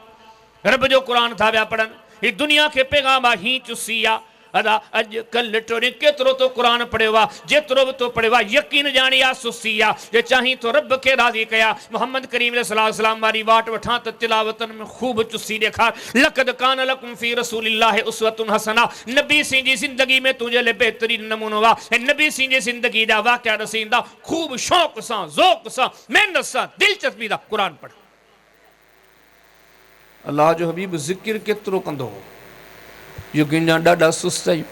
रब जो कुरान था पिया पढ़न ही दुनिया के पैगाम आ ही चुसी आ अदा अॼुकल्ह टोरी केतिरो तो कुरान पढ़ियो आहे जेतिरो बि तो पढ़ियो आहे यकीन ॼाणी आहे सुसी आहे जे चाहीं तो रब खे राज़ी कया मोहम्मद करीम सल्लल्लाहु अलैहि वसल्लम वारी वाट वठां त तिलावतन में खूब चुसी ॾेखार लक़द कान लकुम फी रसूलिल्लाहि उसवतुन हसना नबी सिंह जी ज़िंदगी में तुंहिंजे लाइ बहितरीन नमूनो आहे नबी सिंह जी ज़िंदगी जा वाक़िया ॾसींदा खूब शौक़ सां ज़ौक़ सां महिनत सां दिलचस्पी सां कुरान पढ़ अल्लाह जो हबीब ज़िक्र केतिरो कंदो हो यकीन ॾाढा सुस्त आहियूं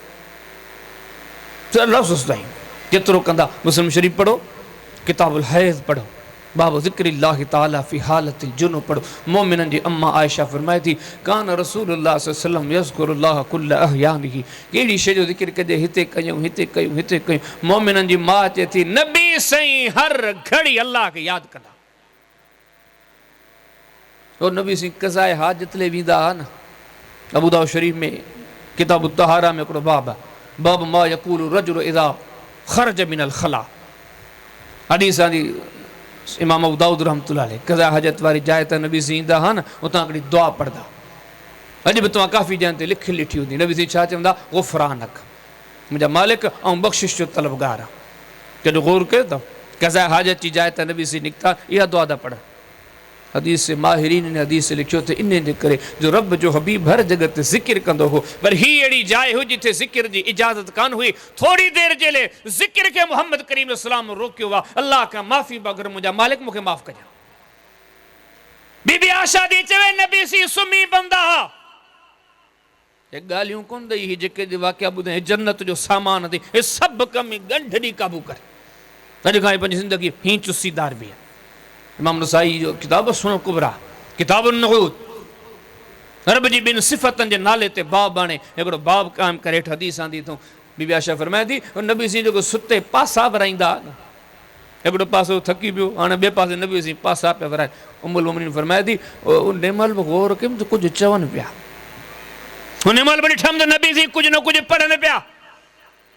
ॾाढा सुस्त आहियूं केतिरो कंदा मुस्लिम शरीफ़ पढ़ो किताबुल हैज़ पढ़ो बाबु ज़िक्रिल्लाहि ताला फ़ी हालतिल जुनूब पढ़ो मोमिननि जी अम्मा आयशा फरमाए थी कान रसूलुल्लाह सल्लल्लाहु अलैहि वसल्लम यज़कुरुल्लाह कुल्ल अहयानिही कहिड़ी शइ जो ज़िक्र कजे हिते कयूं हिते कयूं हिते कयूं मोमिननि जी माउ चए थी नबी साईं हर घड़ी अल्लाह खे यादि कंदा ओ नबी साईं क़ज़ाए हाजत ले वेंदा हुआ न अबू दाऊद शरीफ़ में किताब तहारा में हिकिड़ो बाब आहे बाब मा यक़ूलु रजुलु इज़ा ख़रज मिनल ख़ला हदीस आंदी इमाम अबू दाऊद रहमतुल्लाह अलैह क़ज़ा हाजत वारी जाइ ते नबी साईं ईंदा हुआ न उतां हिकिड़ी दुआ पढ़ंदा अॼु बि तव्हां काफ़ी जॻह ते लिखी लिठी हूंदी नबी साईं छा चवंदा गुफ़रानक मुंहिंजा मालिक ऐं बख़्शिश जो तलबगार आहे कॾहिं ग़ौर कयो अथव क़ज़ा हाजत जी जाइ ते नबी साईं निकिता इहा दुआ था पढ़नि हदीस से माहिरीन ने हदीस से लिखियो थे इन जे करे जो रब जो हबीब हर जगह ते ज़िक्र कंदो हो पर ही अहिड़ी जाइ हुई जिथे ज़िक्र जी इजाज़त कान हुई थोड़ी देर जे लाइ ज़िक्र के मोहम्मद करीम सलाम रोकियो वा अल्लाह का माफ़ी बगर मुंहिंजा मालिक मूंखे माफ़ कजां बीबी आशा दी चवे नबी सी सुम्ही पवंदा हुआ ये ॻाल्हियूं कोन अथई ही जेके वाक़िया ॿुधाए जन्नत जो सामान अथई हे सभु कम गंढ ॾी काबू कर अॼु खां पंहिंजी ज़िंदगी ही चुसीदार बि आहे इमाम नसाई जो किताब सुनो कुबरा किताब नहूद रब जी बिन सिफ़तनि जे नाले ते बाब आणे हिकिड़ो बाब क़ाइमु करे हेठि हदीस आंदी अथऊं बीबी आशा फरमाए थी नबी साईं जेको सुते पासा वराईंदा न हिकिड़ो पासो थकी पियो हाणे ॿिए पासे नबी साईं पासा पिया वराए उम्मुल मोमिनीन फरमाए थी उन महिल बि गौर कयुमि त कुझु चवनि पिया उन महिल बि ॾिठमि त नबी साईं कुझु न कुझु पढ़नि पिया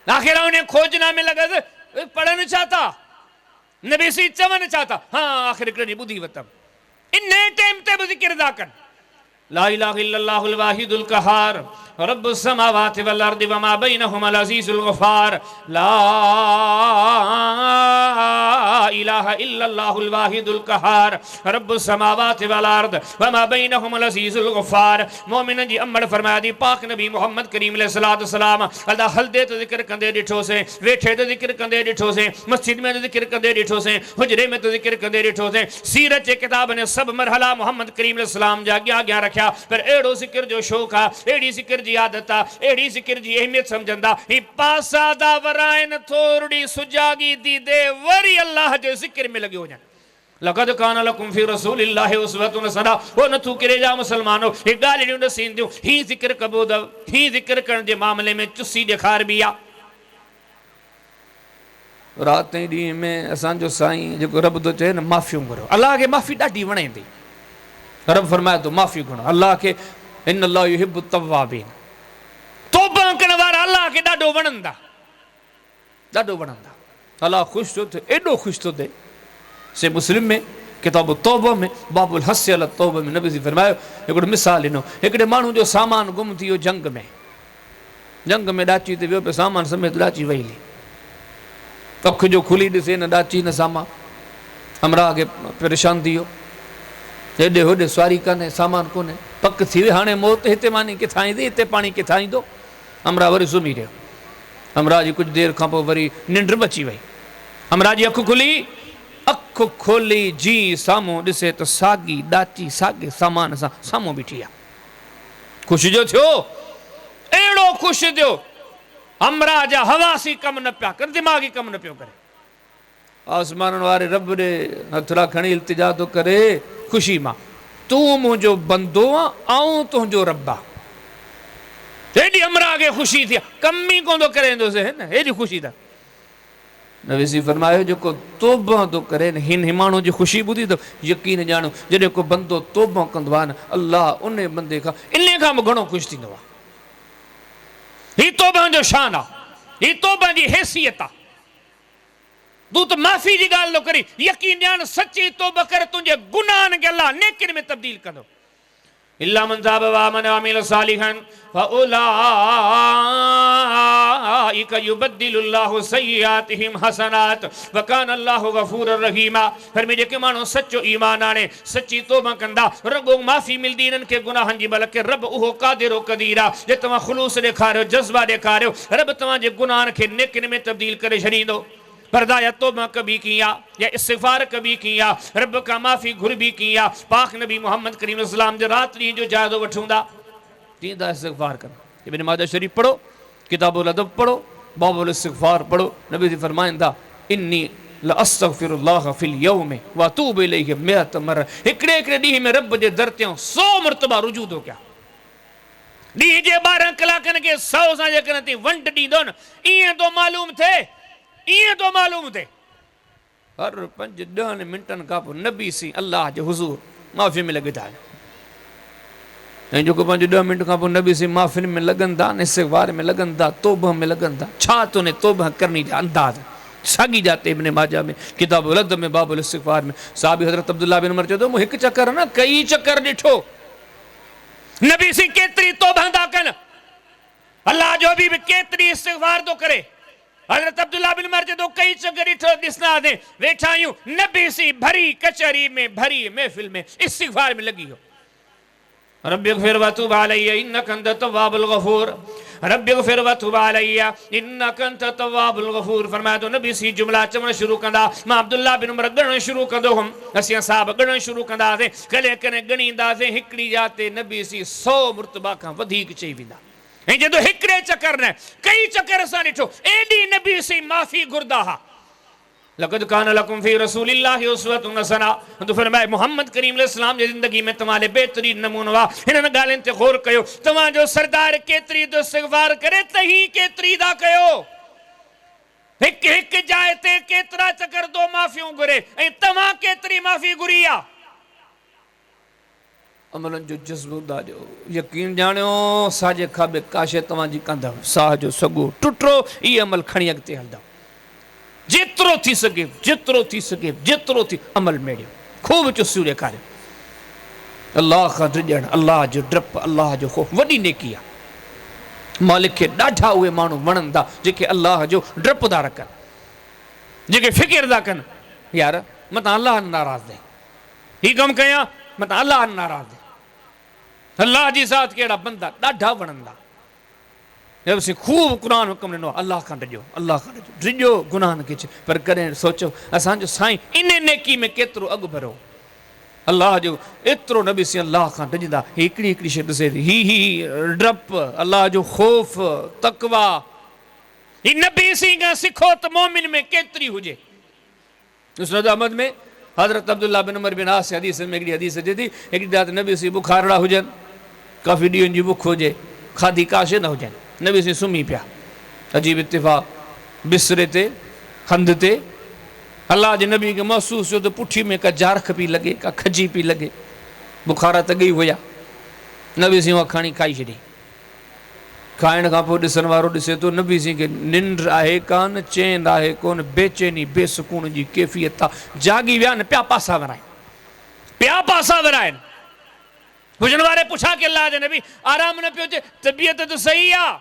आख़िर उन खोजना में लॻसि पढ़नि छा था नबी सी चवन चाहता हाँ आखिर कड़ी बुद्धि वतम इन टाइम ते भी जिक्र दा कर ला इलाहा इल्लल्लाहुल वाहिदुल कहार रब्बुस समावाति वल अर्दि वमा बैनहुमा अल अज़ीज़ुल गफ़ार ला इलाहा इल्लल्लाहुल वाहिदुल कहार रब्बुस समावाति वल अर्दि वमा बैनहुमा अल अज़ीज़ुल गफ़ार मोमिनन जी अम्मड़ फरमाया दी पाक नबी मोहम्मद करीम अलैहिस्सलातु वस्सलाम अल्लाह हलदे तो जिक्र कंदे ॾिठो से वेठे तो जिक्र कंदे ॾिठो से मस्जिद में तो जिक्र कंदे ॾिठो से हुजरे में तो जिक्र कंदे ॾिठो से सीरत जे किताब ने सब मरहला मोहम्मद करीम अलैहिस्सलाम जा अॻियां रखिया पर अहिड़ो ज़िक्र जो शौक़ आहे अहिड़ी ज़िक्र जी आदत आहे अहिड़ी ज़िक्र जी अहमियत सम्झंदा ही पासा दा वराइनि थोरी सुजागी दी दे वरी अल्लाह जे ज़िक्र में लॻियो वञनि लक़द कान लकुम फी रसूलिल्लाहि उसवतुन हसना वो न तू करे जा मुसलमानो हे ॻाल्हियूं ॾसींदियूं ही ज़िक्र कबो अथव ही ज़िक्र करण जे मामले में चुसी ॾेखार बि आहे राति ऐं ॾींहं में असांजो साईं जेको रब थो चए न माफ़ियूं घुरो अलाह खे माफ़ी ॾाढी वणंदी रब फरमाए थो माफ़ी घुरो अलाह खे इन अल्लाह युहिब्बु तव्वाबीन तौबा करण वारा अलाह खे ॾाढो वणंदा अलाह ख़ुशि थो थिए एॾो ख़ुशि थो थिए से मुस्लिम में किताब तौबा में बाबुल हस्य अल तौबा में नबी फरमायो हिकिड़ो मिसाल ॾिनो हिकिड़े माण्हू जो सामान गुम थी वियो जंग में ॾाची ते वियो पियो सामान समेत ॾाची वई हली अखि जो खुली ॾिसे न ॾाची न सामान हमरा खे परेशान थी वियो हेॾे होॾे सवारी कान्हे सामान कोन्हे पक थी वई हाणे मौत हिते मानी किथां ईंदी हिते पाणी किथां ईंदो हमरा वरी सुम्ही रहियो हमरा जी कुझु देरि खां पोइ वरी निंड बि अची वई हमरा जी अखि खोली जी साम्हूं ॾिसे त साॻी ॾाची साॻे सामान सां साम्हूं बीठी आहे ख़ुशि जो थियो अहिड़ो ख़ुशि थियो हमरा जा हवासी कमु न पिया कर दिमाग़ी कमु न पियो करे आसमाननि वारे रब ॾे हथड़ा खणी इल्तिजा थो करे ख़ुशी मां तूं मुंहिंजो बंदो आहे ऐं तुंहिंजो रब आहे हेॾी हमरा खे ख़ुशी थी आहे कम ई कोन थो करे वेंदोसीं न हेॾी ख़ुशी था नबी सी फरमायो जो को तौबा तो करे न हिन हिमाणो जी खुशी बुधी तो यकीन जानो जॾहिं को बंदो तौबा कंदो आहे न अल्लाह उन बंदे खां इन खां बि घणो ख़ुशि थींदो आहे। ही तौबा जो शान आहे, ही तौबा जी हैसियत आहे। तू तो माफ़ी जी ॻाल्हि थो करी, यकीन ॼाण सची तौबा कर तुंहिंजे गुनाहनि खे अल्लाह नेकिन में तब्दील कंदो। इल्ला मन ताब व आमन व अमिल सालिहन फउलाइका युबद्दिलुल्लाहु सय्यातिहिम हसनात व कान अल्लाहु गफूरर रहीमा। फरमाए जेके माण्हू सचो ईमान आणे सची तौबा कंदा रगो माफ़ी मिलदी इन्हनि खे गुनाहनि जी, बल्कि रब उहो क़ादिर क़दीर आहे जे तव्हां ख़ुलूस ॾेखारियो, जज़्बा ॾेखारियो, रब तव्हांजे गुनाहनि खे नेकिन में तब्दील करे छॾींदो। पर्दा या तौबा कभी किया या इस्तिग़फ़ार कभी किया, रब का माफ़ी घुर भी किया। पाक नबी मोहम्मद करीम इस्लाम जो रात ॾींहं जो जायज़ो वठूंदा तींदा इस्तिग़फ़ार कर। इब्न माजा शरीफ पढ़ो, किताबुल अदब पढ़ो, बाबुल इस्तिग़फ़ार पढ़ो। नबी जी फरमाइंदा इन्नी लअस्तग़फ़िरुल्लाह फिल यौम व अतूबु इलैहि मिअत मर्रा। हिकिड़े हिकिड़े ॾींहं में रब जे दर ते 100 मरतबा रुजू थो कयां। ॾींहं जे 12 कलाकनि खे 100 सां जेकॾहिं तव्हां वंड ॾींदो न, ईअं तो मालूम थिए, ईअं तो मालूम थे हर 5-10 मिंटनि खां पोइ नबी सी अल्लाह जे हुज़ूर माफ़ी में लॻे था। ऐं जेको 5-10 मिंट खां पोइ नबी सी माफ़ी में लॻनि था, इस्तिग़फ़ार में लॻनि था, तौबा में लॻनि था। छा तो ने तौबा करनी जा अंदाज़ साॻी जाते इब्न माजा में किताबुल अदब में बाबुल इस्तिग़फ़ार में साहबी हज़रत अब्दुल्लाह बिन उमर चयो तो मूं हिकु चकर न कई चकर ॾिठो नबी सी केतिरी तौबा था कनि, अल्लाह जो बि केतिरी इस्तिग़फ़ार थो करे। हज़रत अब्दुल्लाह बिन उमर जो तो कई चकर ॾिठो ॾिसंदा थे वेठा आहियूं नबी सी भरी कचहरी में भरी महफ़िल में इस्तिग़फ़ार में लॻी हो। रब्बिग़फ़िर वतूब अलैया इन्नका अंत तव्वाबुल गफ़ूर, रब्बिग़फ़िर वतूब अलैया इन्नका अंत तव्वाबुल गफ़ूर। फरमाया तो नबी सी जुमला चवण शुरू कंदा, मां अब्दुल्लाह बिन उमर ॻणण शुरू कंदो हुउमि, असीं साहब ॻणण शुरू कंदासीं, कॾहिं कॾहिं ॻणींदासीं हिकिड़ी जाते नबी सी 100 मरतबा खां वधीक चई वेंदा। ऐं जदों हिकिड़े चकर न कई चकर सां ॾिठो एॾी नबी सी माफ़ी घुरदा हा। लक़द कान लकुम फी रसूलिल्लाहि उस्वतुन हसना। तो फरमाए मोहम्मद करीम अलैहिस्सलाम जी ज़िंदगी में तव्हां बेहतरीन नमूनो आहे। हिननि ॻाल्हियुनि ते गौर कयो, तव्हांजो सरदार केतिरी तो इस्तिग़फ़ार करे त ही केतिरी था कयो। हिकु हिकु जाइ ते केतिरा चकर तो माफ़ियूं घुरे ऐं तव्हां केतिरी माफ़ी घुरी आहे। अमलनि जो जज़्बो ॾाढो यकीन ॼाणियो साॼे खाॿे काशे तव्हांजी कंदव साह जो सॻो टुटरो इहे अमल खणी अॻिते हलंदव। जेतिरो थी सघे जेतिरो थी सघे जेतिरो थी अमल मेड़ियो खूब चुसियूं ॾेखारियो। अल्लाह खां डिॼणु, अल्लाह जो डपु, अल्लाह जो ख़ौफ़ वॾी नेकी आहे। मालिक खे ॾाढा उहे माण्हू वणनि था जेके अल्लाह जो डपु था रखनि, जेके फ़िकिर था कनि यार मतां अल्लाह नाराज़ थिए, हीउ कमु कयां मतां अल्लाह नाराज़ थिए। अल्लाह जी ज़ात कहिड़ा बंदा ॾाढा वणंदा। खूब क़ुरान हुकुम ॾिनो अल्लाह खां डिॼो, अल्लाह खां डिॼो गुनाहनि खे छॾ। पर कॾहिं सोचो असांजो साईं इन नेकी में केतिरो अॻु भरियो। अल्लाह जो एतिरो नबी सी अल्लाह खां डिॼंदा। हिकिड़ी हिकिड़ी शइ ॾिसे थी ही डपु, अल्लाह जो ख़ौफ़, तक़वा, ही नबी सी खां सिखो त मोमिन में केतिरी हुजे। मुस्नद अहमद में हज़रत अब्दुल्लाह बिन उमर बिन आस हदीस में हिकिड़ी हदीस अचे थी, हिकिड़ी राति नबी सी बुखारड़ा हुजनि, काफ़ी ॾींहंनि जी बुख हुजे, खाधी काशे न हुजनि, नबी सी सुम्ही पिया। अजीब इत्तिफ़ाक़ बिस्तरे ते हंध ते अल्लाह जे नबी खे महसूस थियो त पुठी में का जारख पई लॻे, का खजी पई लॻे, बुखार त गई हुया। नबी सी उहा खणी खाई छॾी। खाइण खां पोइ ॾिसण वारो ॾिसे थो नबी सी खे निंड आहे कान, चैन आहे कोन, बेचैनी बेसुकून जी कैफ़ियत आहे। जागी विया न पिया पासा वराइनि, पिया पासा वराइनि। पुछण वारे पुछा कि अल्लाह जे नबी आराम न पियो अचे, तबियत त सही आहे,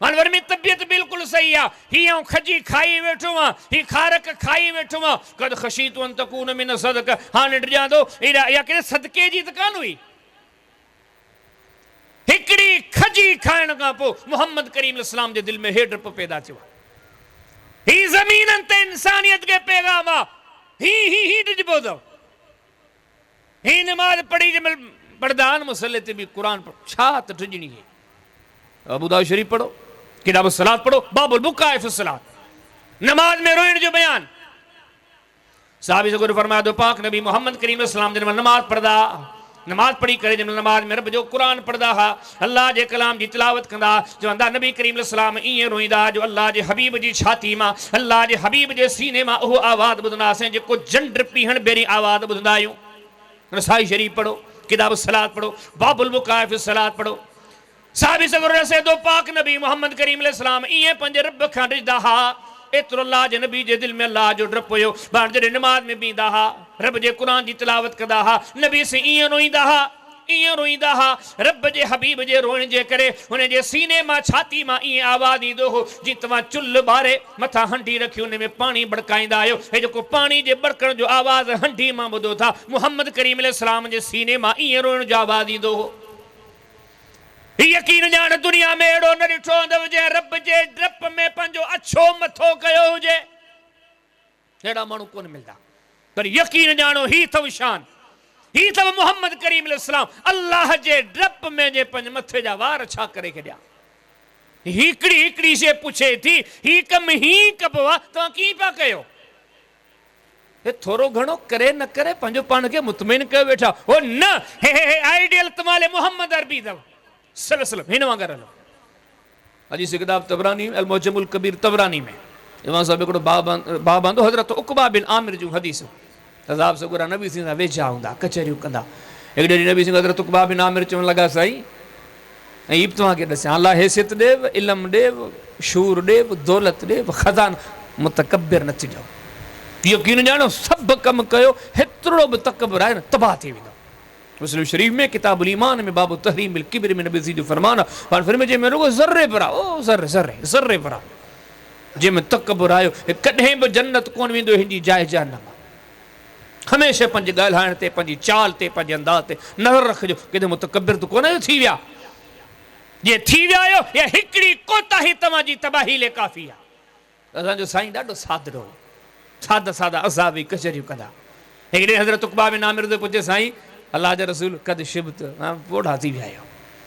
हाणे में तबियत बिल्कुलु सही आहे, हीअं खजी खाई वेठो आहियां, हीअ खारक खाई वेठो आहियां, कद ख़शीतु अन तकून मिन सदक़, हाणे डिॼां थो इहा कहिड़े सदके जी त कान हुई। हिकिड़ी खजी खाइण खां पोइ मोहम्मद करीम इस्लाम जे दिलि में हे डपु पैदा थियो। ही ज़मीननि ते इंसानियत खे पैगाम आहे, ही डिॼबो अथव। ही नमाज़ पढ़ी जंहिंमहिल पढ़दान मसले ते बि क़ुर छा त डिॼणी है। अबू दाऊद शरीफ पढ़ो, किताब सलात पढ़ो, बाबुल बुकाए फी सलात, नमाज में रोइण जो बयान। साहबी से गुरु फरमाया तो पाक नबी मोहम्मद करीम इस्लाम जन नमाज पढ़दा नमाज पढ़ी करे जब नमाज में रब जो कुरान पढ़दा हा अल्लाह जे कलाम जी तिलावत कंदा चवंदा नबी करीम सलाम ईअं रोईंदा जो अल्लाह जे हबीब जी छाती मां अल्लाह जे हबीब जे सीने मां उहो आवाज़ ॿुधंदासीं जेको जंड पीहण बेरी आवाज़ ॿुधंदा आहियूं। रसाई शरीफ पढ़ो, किताब सलात पढ़ो, बाबुल बुकाय सलात पढ़ो। साहबी सगुर रसेदो पाक नबी मोहम्मद करीम सलाम ईअं पंहिंजे रब खां ॾिसंदा हा एतिरो अल्लाह जे नबी जे दिलि में अल्लाह जो डपु हुयो। पाण जॾहिं नमाज़ में बीहंदा हा रब जे क़ुरान जी तिलावत कंदा हा नबी से ईअं रोईंदा हा ईअं रोईंदा हा रब जे हबीब जे रोइण जे करे हुन जे सीने मां छाती मां ईअं आवाज़ ईंदो हो जीअं तव्हां चुल्ह ॿारे मथां हंडी रखी हुन में पाणी बड़काईंदा आहियो। हे जेको पाणी जे बड़कण जो आवाज़ हंडी मां ॿुधो था मुहम्मद करीम सलाम जे सीने मां ईअं रोइण जो आवाज़ ईंदो हो। यकीन ॼाण दुनिया में अहिड़ो न ॾिठो हूंदव जंहिं रब जे डप में पंहिंजो अछो मथो कयो हुजे। अहिड़ा माण्हू कोन मिलंदा पर यकीन ॼाणो ही अथव शान ही अथव मुहम्मद करीम सलाम अल्लाह जे डप में जे पंहिंजे मथे जा वार छा करे छॾिया। हिकिड़ी हिकिड़ी शइ पुछे थी ही कमु ही कबो आहे तव्हां कीअं पिया कयो। हे थोरो घणो करे न करे पंहिंजो पाण खे मुतमिन कयो वेठा हो न हे आइडियल तमाले मोहम्मद अरबी अथव सलम हिन वांगुरु हलो। अॼु इस किताब तबरानी अल मुजमुल कबीर तबरानी में इमाम साहब हिकिड़ो बाब आंदो हज़रत उक़बा बिन आमिर जूं हदीसूं अज़ाब सगुरा नबी सिंह सां वेझा हूंदा कचहरियूं कंदा। हिकिड़े ॾींहुं नबी सिंह हज़रत उक़बा बिन आमिर चवणु लॻा साईं ऐं हीअ बि तव्हांखे ॾसियां अल्लाह हैसियत ॾेव इल्मु ॾेव शूर ॾेव दौलत ॾेव ख़ज़ान मुतकब्बिर न थिजो। यकीन ॼाणो सभु कमु कयो हेतिरो बि तकबर आहे न तबाह थी वेंदो। मुस्लिम शरीफ में किताबुल ईमान में बाबु तहरीम बिल किब्र में नबी जो फरमान आहे पर फिर जे में रुगो ज़र्रे पर आहे ओ ज़र्रे ज़र्रे ज़र्रे पर आहे जंहिंमें तकबर आयो कॾहिं बि जन्नत कोन वेंदो हिनजी जाइ जहन्नम। हमेशह पंहिंजे ॻाल्हाइण ते पंहिंजी चाल ते पंहिंजे अंदाज़ ते नज़र रखिजो किथे मुतकबिर त कोन आहियो थी विया। जे थी विया आहियो या हिकिड़ी कोताही तव्हांजी तबाही ले काफ़ी आहे। असांजो साईं ॾाढो सादड़ो सादा सादा अज़ाबी कचहरियूं कंदा। हिकिड़े हज़रत उक़बा बिन आमिर ते पुछे साईं अल्लाह जा रसूल कद शिबत पोढ़ा थी विया आहियो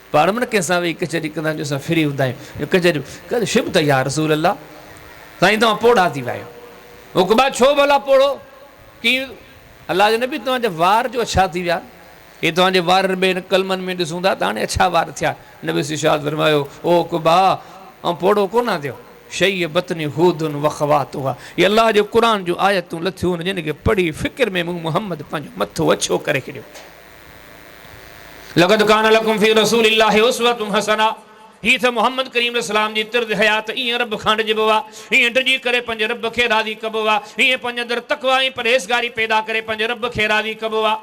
पाण में कंहिंसां वेही कचहरी कंदा आहियूं असां फ्री हूंदा आहियूं कचहरी कद शिबत या रसूल अल्लाह साईं तव्हां पोढ़ा थी विया आहियो। उक़बा छो भला पोढ़ो की अल्लाह जो नबी तव्हांजा वार जो अछा थी विया हे तव्हांजे वार में कलमनि में ॾिसूं था त हाणे अछा वार थिया। नबी इरशाद फरमायो ओ उक़बा ऐं पोढ़ो कोन थियो शई बतनी हूदुन वखवात हुआ ये अल्लाह जो क़ुरान जो आयतूं लथियूं जिन खे पढ़ी फ़िक्र में मूं मोहम्मद पंहिंजो मथो अछो करे छॾियो। लक़द कान लकुम फ़ी रसूलिल्लाहि उस्वतुन हसना ही त मोहम्मद करीम सलाम जी तिर्द हयात ईअं रब खां ॾिजबो आहे ईअं डिॼी करे पंहिंजे रब खे राज़ी कबो आहे ईअं पंहिंजे अंदरि तक़वा ऐं परहेज़गारी पैदा करे पंहिंजे रब खे राज़ी कबो आहे।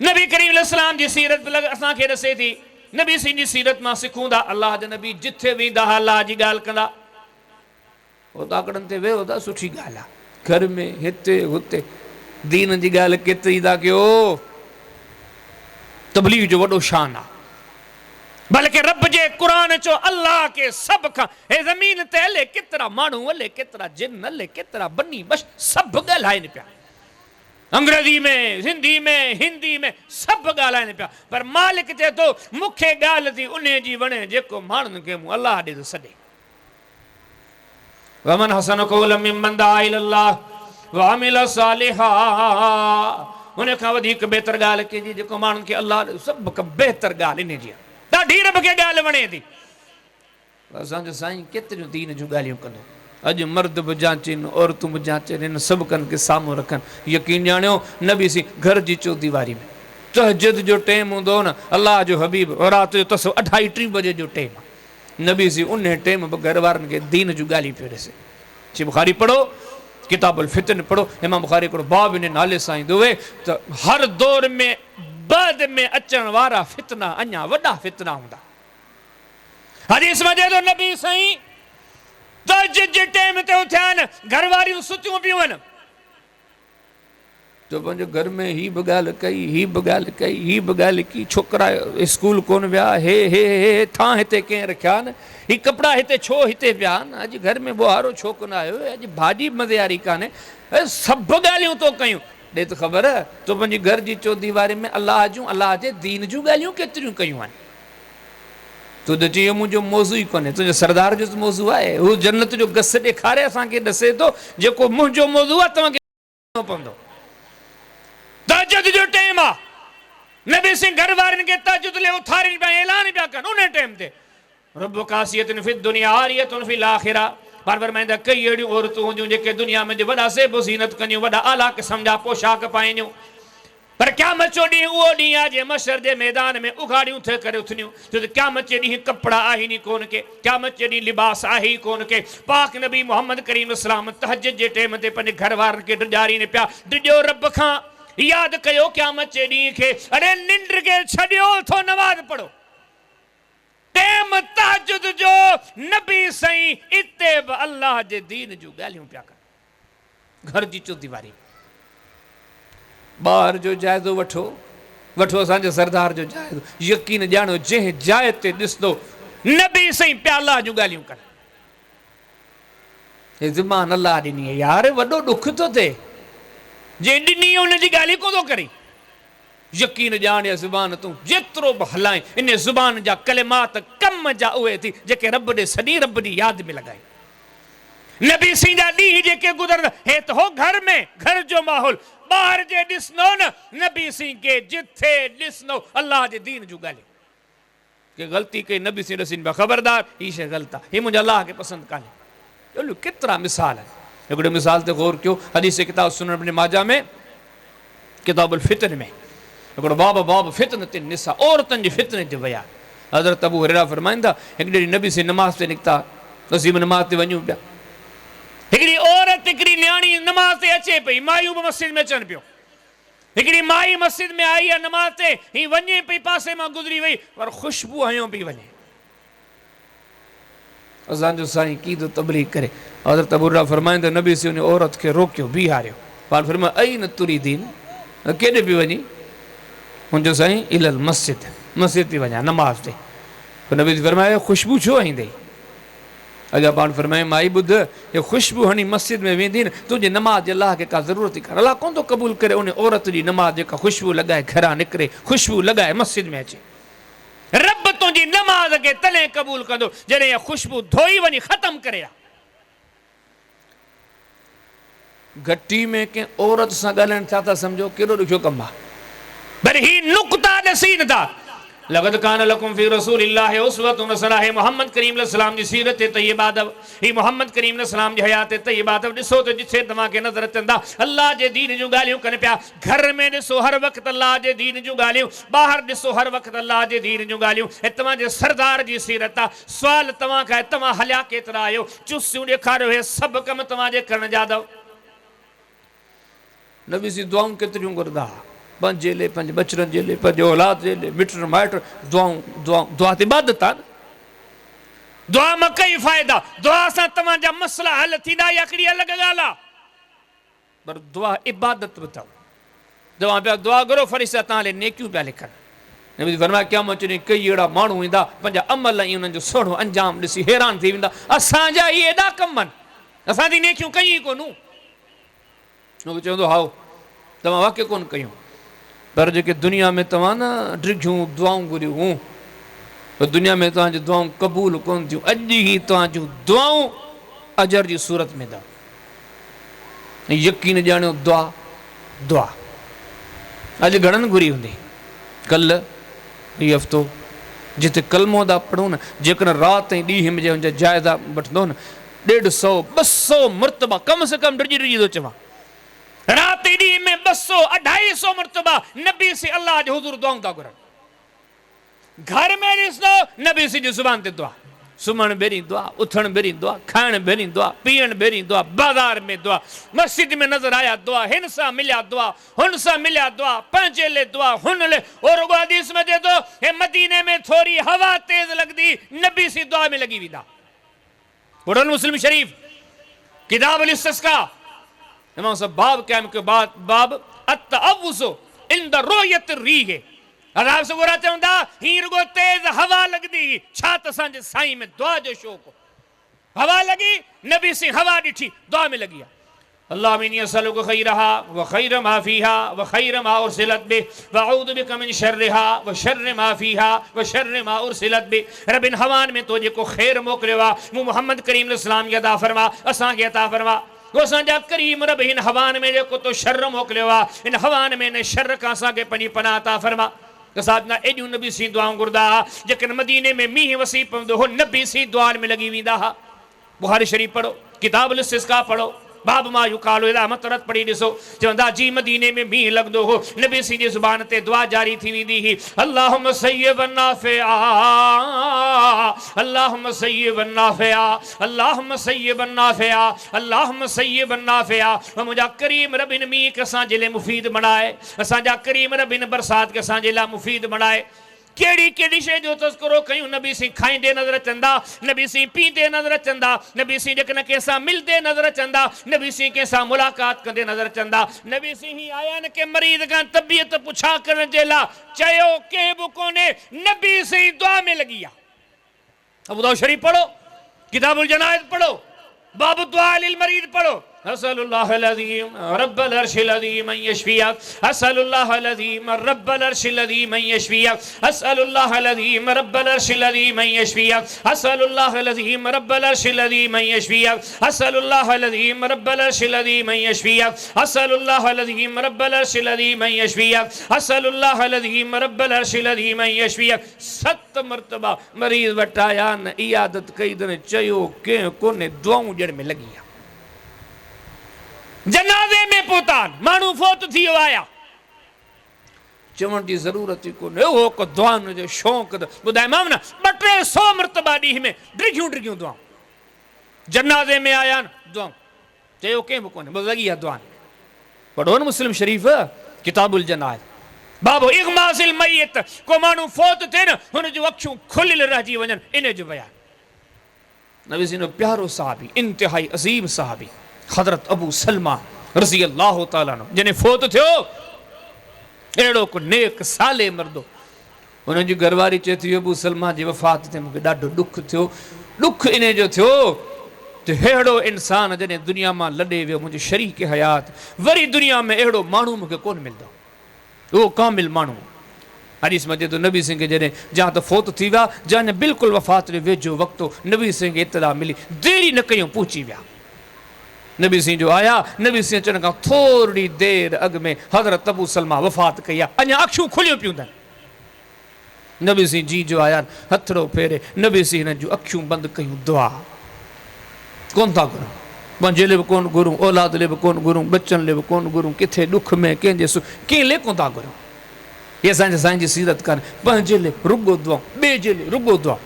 नबी करीम सलाम जी सीरत असांखे ॾसे थी नबी सिंह जी सीरत मां सिखूं था अल्लाह जा नबी जिथे वेंदा हा अल्लाह जी ॻाल्हि कंदा उहो ताकड़नि ते वेहो था सुठी ॻाल्हि आहे घर में हिते हुते दीन जी ॻाल्हि केतिरी था कयो तबलीग जो वॾो शान आहे। बल्कि रब जे क़ुरान चो अल्लाह के सभ खां हे ज़मीन ते हले केतिरा माण्हू हले केतिरा जिन हले केतिरा बनी बस सभु ॻाल्हाइनि पिया अंग्रेजी में हिंदी में सभु ॻाल्हाइनि पिया पर मालिक चए थो मूंखे ॻाल्हि थी उन जी वणे जेको माण्हुनि खे मूं अलाह ॾे थो सॾे। वमन हसन क़ौलन मिम्मन दआ इलल्लाह व अमिल सालिहा उन खां वधीक बहितर ॻाल्हि कहिड़ी जेको माण्हुनि खे अलाह ॾे सभु खां बहितर ॻाल्हि इन जी आहे ॾाढी रब खे ॻाल्हि वणे थी। असांजो साईं केतिरियूं दीन जूं ॻाल्हियूं कंदो अॼु मर्द बि जांचनि औरतूं बि जांचनि हिन सभु कनि खे साम्हूं रखनि। यकीन ॼाणियो नबी सी घर जी चौदीवारी में तहज्जुद जो टाइम हूंदो न अल्लाह जो हबीब राति जो तसो 2:30 बजे जो टाइम आहे नबी सी उन टाइम बि घर वारनि खे दीन जूं ॻाल्हियूं पियो ॾिसे। ची बुखारी पढ़ो किताबुल फितन पढ़ो इमाम बुखारी हिकिड़ो बाब इन नाले सां ईंदो हुए त हर दौर में बाद में अचण वारा फितना अञा वॾा फितना हूंदा। हदीस में चए थो नबी साईं तहज्जुद जे टाइम ते उथिया आहिनि घर वारियूं सुतियूं पियूं आहिनि तो पंहिंजे घर में ही बि ॻाल्हि कई ही बि ॻाल्हि कई ही बि ॻाल्हि की छोकिरा स्कूल कोन विया हे थां हिते कंहिं रखिया आहिनि ही कपिड़ा हिते छो हिते पिया आहिनि अॼु घर में ॿुहारो छो कोन आयो अॼु भाॼी मज़ेदारी कान्हे सभु ॻाल्हियूं तो कयूं ॾे त ख़बर तो पंहिंजी घर जी चौदीवारी में अलाह जूं अलाह जे दीन जूं ॻाल्हियूं केतिरियूं कयूं आहिनि। तूं त चई मुंहिंजो मौज़ू ई कोन्हे तुंहिंजे सरदार जो मौज़ू आहे हू जन्नत जो गस ॾेखारे असांखे ॾसे थो जेको मुंहिंजो मौज़ू आहे तव्हांखे पवंदो। तहज्जुद जो टाइम आहे नबी सिंह घर वारन के तहज्जुद ले उथारिन पे ऐलान पिया कन उन टाइम ते रब कासियतन फिद दुनिया आरियतन फिल आखिरा बार फरमाइंदा कई अहिड़ियूं औरतूं हुंदियूं जेके दुनिया में वॾा सेब ज़ीनत कंदियूं वॾा आला क़िस्म जा पोशाक पाईंदियूं पर क़यामत जो ॾींहुं उहो ॾींहुं आहे जे मशर जे मैदान में उघाड़ियूं थिए करे उथंदियूं छो त क़यामत जे ॾींहुं कपिड़ा आहिनि ई कोन के क़यामत जे ॾींहुं लिबास आहे ई कोन के पाक नबी मोहम्मद करीम इस्लाम तहज्जुद जे टाइम ते पंहिंजे घर वारनि खे डिॼारीनि पिया डिॼो रब खां यादि कयो क़यामत जे ॾींहुं खे अरे निंड खे छॾियो थो नमाज़ पढ़ो टाइम तहज्जुद जो नबी साईं इते बि अल्लाह जे दीन जूं ॻाल्हियूं पिया कनि घर जी चौदीवारी ॿार जो जाइज़ो वठो वठो असांजे सरदार जो जाइज़ो यकीन ॼाणो जंहिं जाइ ते ॾिसंदो नबी साईं पिया अल्लाह जूं ॻाल्हियूं कनि हे ज़ुबान अल्लाह ॾिनी आहे यार वॾो ॾुख थो थिए जे ॾिनी उनजी ॻाल्हि कोन थो करे यकीन ॼाणे ज़ुबान तूं जेतिरो बि हलाए इन ज़ुबान जा कलिमात कम जा उहे थी जेके रब ॾे सॼी रब जी यादि में लॻाए नबी सिंह जा ॾींहं जेके गुज़रंदा हे त हो घर में घर जो माहौल ॿार जे ॾिसंदो न नबी सिंह खे जिथे ॾिसंदो अल्लाह जे दीन जूं ॻाल्हियूं के ग़लती कई नबी सिंह ॾिसीनि पिया ख़बरदार हीअ शइ ग़लति आहे हीअ मुंहिंजे अल्लाह खे पसंदि कान्हे ॿियो केतिरा मिसाल आहिनि हिकिड़े मिसाल ते गौर कयो हदीस किताब सुनन इब्न माजा में किताबुल फितन में हिकिड़ो बाब फितन ते निसा औरतुनि जे फितने ते विया हज़रत अबू हुरैरा फरमाईंदा हिकिड़े ॾींहुं नबी सिंह नमाज़ ते निकिता असीं बि नमाज़ ते वञूं पिया हिकिड़ी औरत हिकिड़ी न्याणी नमाज़ ते अचे पई मायूं बि मस्जिद में अचनि पियो हिकिड़ी माई मस्जिद में आई आहे नमाज़ ते हीअ वञे पई पासे मां गुज़री वई पर ख़ुशबू हयो पई वञे असांजो साईं कीदो तबलीग करे हज़रत अबू हुरैरा फरमाईंदा नबी सिंह उन औरत खे रोकियो बीहारियो पाण फरमायो अई न तुरी दीन केॾे पई वञी मुंहिंजो साईं इलल मस्जिद थी वञा नमाज़ ते नबी फरमायो ख़ुशबू छो ईंदई अॻियां पाण फरमाए माई ॿुध हे ख़ुशबू हणी मस्जिद में वेंदी न तुंहिंजे नमाज़ जे अलाह खे का ज़रूरत ई कान्हे अलाह कोन थो क़बूल करे उन औरत जी नमाज़ जेका ख़ुशबू लॻाए घरां निकिरे ख़ुशबू लॻाए मस्जिद में अचे रब तुंहिंजी नमाज़ खे तॾहिं क़बूल कंदो जॾहिं इहा ख़ुशबू धोई वञी ख़तमु करे घटी में कंहिं औरत सां ॻाल्हाइण छा था सम्झो कहिड़ो ॾुखियो कमु आहे पर ही नुक़्ता ॾसी नथा लक़द कान लकुम फी रसूलिल्लाहि उस्वतुन हसना है मोहम्मद करीम अलैहिस्सलाम जी सीरत तय्यबा अथव ही मोहम्मद करीम अलैहिस्सलाम जी हयात तय्यबा अथव ॾिसो त जिथे तव्हांखे नज़र अचंदा अल्लाह जे दीन जूं ॻाल्हियूं कनि पिया घर में ॾिसो हर वक़्तु अल्लाह जे दीन जूं ॻाल्हियूं ॿाहिरि ॾिसो हर वक़्तु अल्लाह जे दीन जूं ॻाल्हियूं ऐं तव्हांजे सरदार जी सीरत आहे सुवाल तव्हां खां तव्हां हलिया केतिरा आहियो चुसियूं ॾेखारियो हे सभु कम तव्हांजे करण जा अथव नबी सी दुआऊं केतिरियूं घुरंदा पंज जेले पंज बचड़नि जेले पंज औलाद जेले मिट माइट दुआ ते इबादत आहे दुआ मां कई फ़ाइदा दुआ सां तव्हांजा मसला हल थींदा या हिकिड़ी अलॻि ॻाल्हि आहे पर दुआ इबादत बि अथव तव्हां पिया दुआ घुरो फरिश्ता तव्हां लाइ नेकियूं पिया लिखनि नबी फरमाया क़यामत जे ॾींहुं कई अहिड़ा माण्हू ईंदा पंहिंजा अमल ऐं उन्हनि जो सुहिणो अंजाम ॾिसी हैरान थी वेंदा असांजा इहे एॾा कम आहिनि असांजी नेकियूं कयूं कोन्हूं चवंदो हाओ तव्हां वाक़ई कोन कयूं पर जेके दुनिया में तव्हां न ड्रिघियूं दुआऊं घुरियूं पर दुनिया में तव्हांजी दुआऊं क़बूल कोन थियूं अॼु ई तव्हांजूं दुआऊं अजर जी सूरत में अथव ऐं यकीन ॼाणियो दुआ अॼु घणनि घुरी हूंदी कल्ह हीउ हफ़्तो जिते कलमो था पढ़ूं न जेकॾहिं राति ऐं ॾींहं में हुनजा जाइज़ा वठंदो न 150 200 मरतबा कम से कम डिॼी थो चवां रात ॾींहं में 200 250 मरतबा नबी से अल्लाह जे हुज़ूर दुआऊं था घुरनि घर में ॾिसंदो नबी से जी ज़ुबान ते दुआ सुम्हण बेरी दुआ उथण बेरी दुआ खाइण बेरी दुआ पीअण बेरी दुआ बाज़ार में दुआ मस्जिद में नज़र आया दुआ हिन सां मिलिया दुआ हुन सां मिलिया दुआ पंहिंजे लाइ दुआ हुन लाइ और रुॻो हदीस में चए थो हे मदीने में थोरी हवा तेज़ लॻंदी नबी सी दुआ में लॻी वेंदा पढ़ो मुस्लिम शरीफ़ किताब अल इस्तिस्का इमाम साहब बाब क़याम के बाद बाब अतअव्वुज़ु इंद रुयत रीह अज़ाब से गुरा चवंदा ही रुगो तेज हवा लगदी छा त असांजे साईं में दुआ जो शौक़ हवा लगी नबी से हवा ॾिठी दुआ में लगी अल्लाह मिनी असलुक खैरहा व खैर मा फीहा व खैर मा उरसिलत बि व अऊदु बिक मिन शर्रिहा व शर्र मा फीहा व शर्र मा उरसिलत बि रब इन हवान में तो जेको खैर मोकिलियो आहे मूं मोहम्मद करीम अलैहिस्सलाम खे अता फरमा असांखे अता फरमा असांजा करीम रब हिन हवान में जेको तो शर्र मोकिलियो आहे इन हवान में इन शर्र खां असांखे पंहिंजी पनाह अता फरमा साधना एडियूं नबी सी दुआऊं घुरदा जेकन मदीने में मींह वसी पवंदो हो नबी सी दुआन में लगी वेंदा हा। बुखारी शरीफ पढ़ो, किताबुल इस्तिस्का पढ़ो, बाब मा युकालो एदा मतरत पढ़ी ॾिसो। चवंदा जी मदीने में मींह लगदो हो नबी सी जी ज़ुबान ते दुआ जारी थी वेंदी ही, अल्लाहुम्मा सय्यिबन नाफ़िआ, अल्लाहुम्मा सय्यिबन नाफ़िआ, अल्लाहुम्मा सय्यिबन नाफ़िआ, अल्लाहुम्मा सय्यिबन नाफ़िआ। मुंहिंजा करीम रबिन मींह के असां जे लाइ मुफ़ीद बणाए, असांजा करीम रबिन बरसात के असां जे लाइ मुफ़ीद बणाए। केड़ी केड़ी शे जो तस्करो कयूं नबी सी खाईंदे नज़र अचंदा, नबी सी पींदे नज़र अचंदा, नबी सी जेकन कंहिंसां मिलदे नज़र अचंदा, नबी सी कंहिंसां मुलाक़ात कंदे नज़र अचंदा। नबी सी ही आया न के मरीज़ खां तबियत पुछा करण जे लाइ चयो के बि कोन्हे, नबी सी दुआ में लगी आहे। अबू दाऊद शरीफ पढ़ो, किताबुल जनाइज़ पढ़ो, बाबु दुआ लिल मरीज़ पढ़ो। असअलुल्लाहल अज़ीम रब्बल अर्शिल अज़ीम अन यशफियक, असअलुल्लाहल अज़ीम रब्बल अर्शिल अज़ीम अन यशफियक, असअलुल्लाहल अज़ीम रब्बल अर्शिल अज़ीम अन यशफियक, असअलुल्लाहल अज़ीम रब्बल अर्शिल अज़ीम अन यशफियक, असअलुल्लाहल अज़ीम रब्बल अर्शिल अज़ीम अन यशफियक, असअलुल्लाहल अज़ीम रब्बल अर्शिल अज़ीम अन यशफियक, असअलुल्लाहल अज़ीम रब्बल अर्शिल अज़ीम अन यशफियक। 7 मरतबा मरीज़ वटि आया न इयादत कई न चयो के कोने दुआऊं ॾियण में लगी आहे। जनाज़े में पहुतान मानू फोत थी आया, चवण की जरूरत ही कोन्हे वो को दुआन जो शौक़ बुधाईमाम न 200 मरतबा ॾींहं में डिघियूं डिघियूं दुआऊं। जनाज़े में आया न दुआऊं चयो कंहिं बि कोन्हे बस लगी आहे दुआन। पढ़ो न मुस्लिम शरीफ किताबुल जनाइज़ बाबो इग़मासिल मय्यत, को मानू फोत थे न हुन जो अखियूं खुलियल रहिजी वञनि, इन जो बयान। नबी सी प्यारो सहाबी इंतिहाई अज़ीम सहाबी हज़रत अबू सलमा रज़ी अल्लाह ताला अन्हु जिन्हें फोत थियो अहिड़ो को नेक साले मर्दो। हुनजी घरवारी चए थी अबू सलमा जी वफ़ात ते मूंखे ॾाढो ॾुख थियो। ॾुख इन जो थियो त अहिड़ो इंसान जॾहिं दुनिया मां लॾे वियो मुंहिंजो शरीक हयात, वरी दुनिया में अहिड़ो माण्हू मूंखे कोन मिलंदो, उहो कामिल माण्हू। हदीस में तो नबी सिंह के जॾहिं जा तो फोत थी विया, जा बिल्कुलु वफ़ात जो वेझो वक़्तु नबी सिंह खे इतला मिली, देरी न कयूं पहुची विया। नबी सिंह जो आया, नबी सिंह अचण खां थोरी देर अॻु में हज़रत अबू सलमा वफ़ात कई आहे, अञा अखियूं खुलियूं पियूं अथनि। नबी सिंह जी जो आया हथड़ो फेरे, नबी सिंह जूं अखियूं बंदि कयूं, दुआ कोन था घुरूं, पंहिंजे लाइ बि कोन घुरूं, औलाद लाइ बि कोन घुरूं, बचनि लाइ बि कोन घुरूं, किथे ॾुख में कंहिंजे कंहिं लाइ कोन था घुरूं। ये असांजे साईं जी सीरत कान्हे, पंहिंजे लाइ रुगो दुआ, ॿिए जे लाइ रुगो दुआ।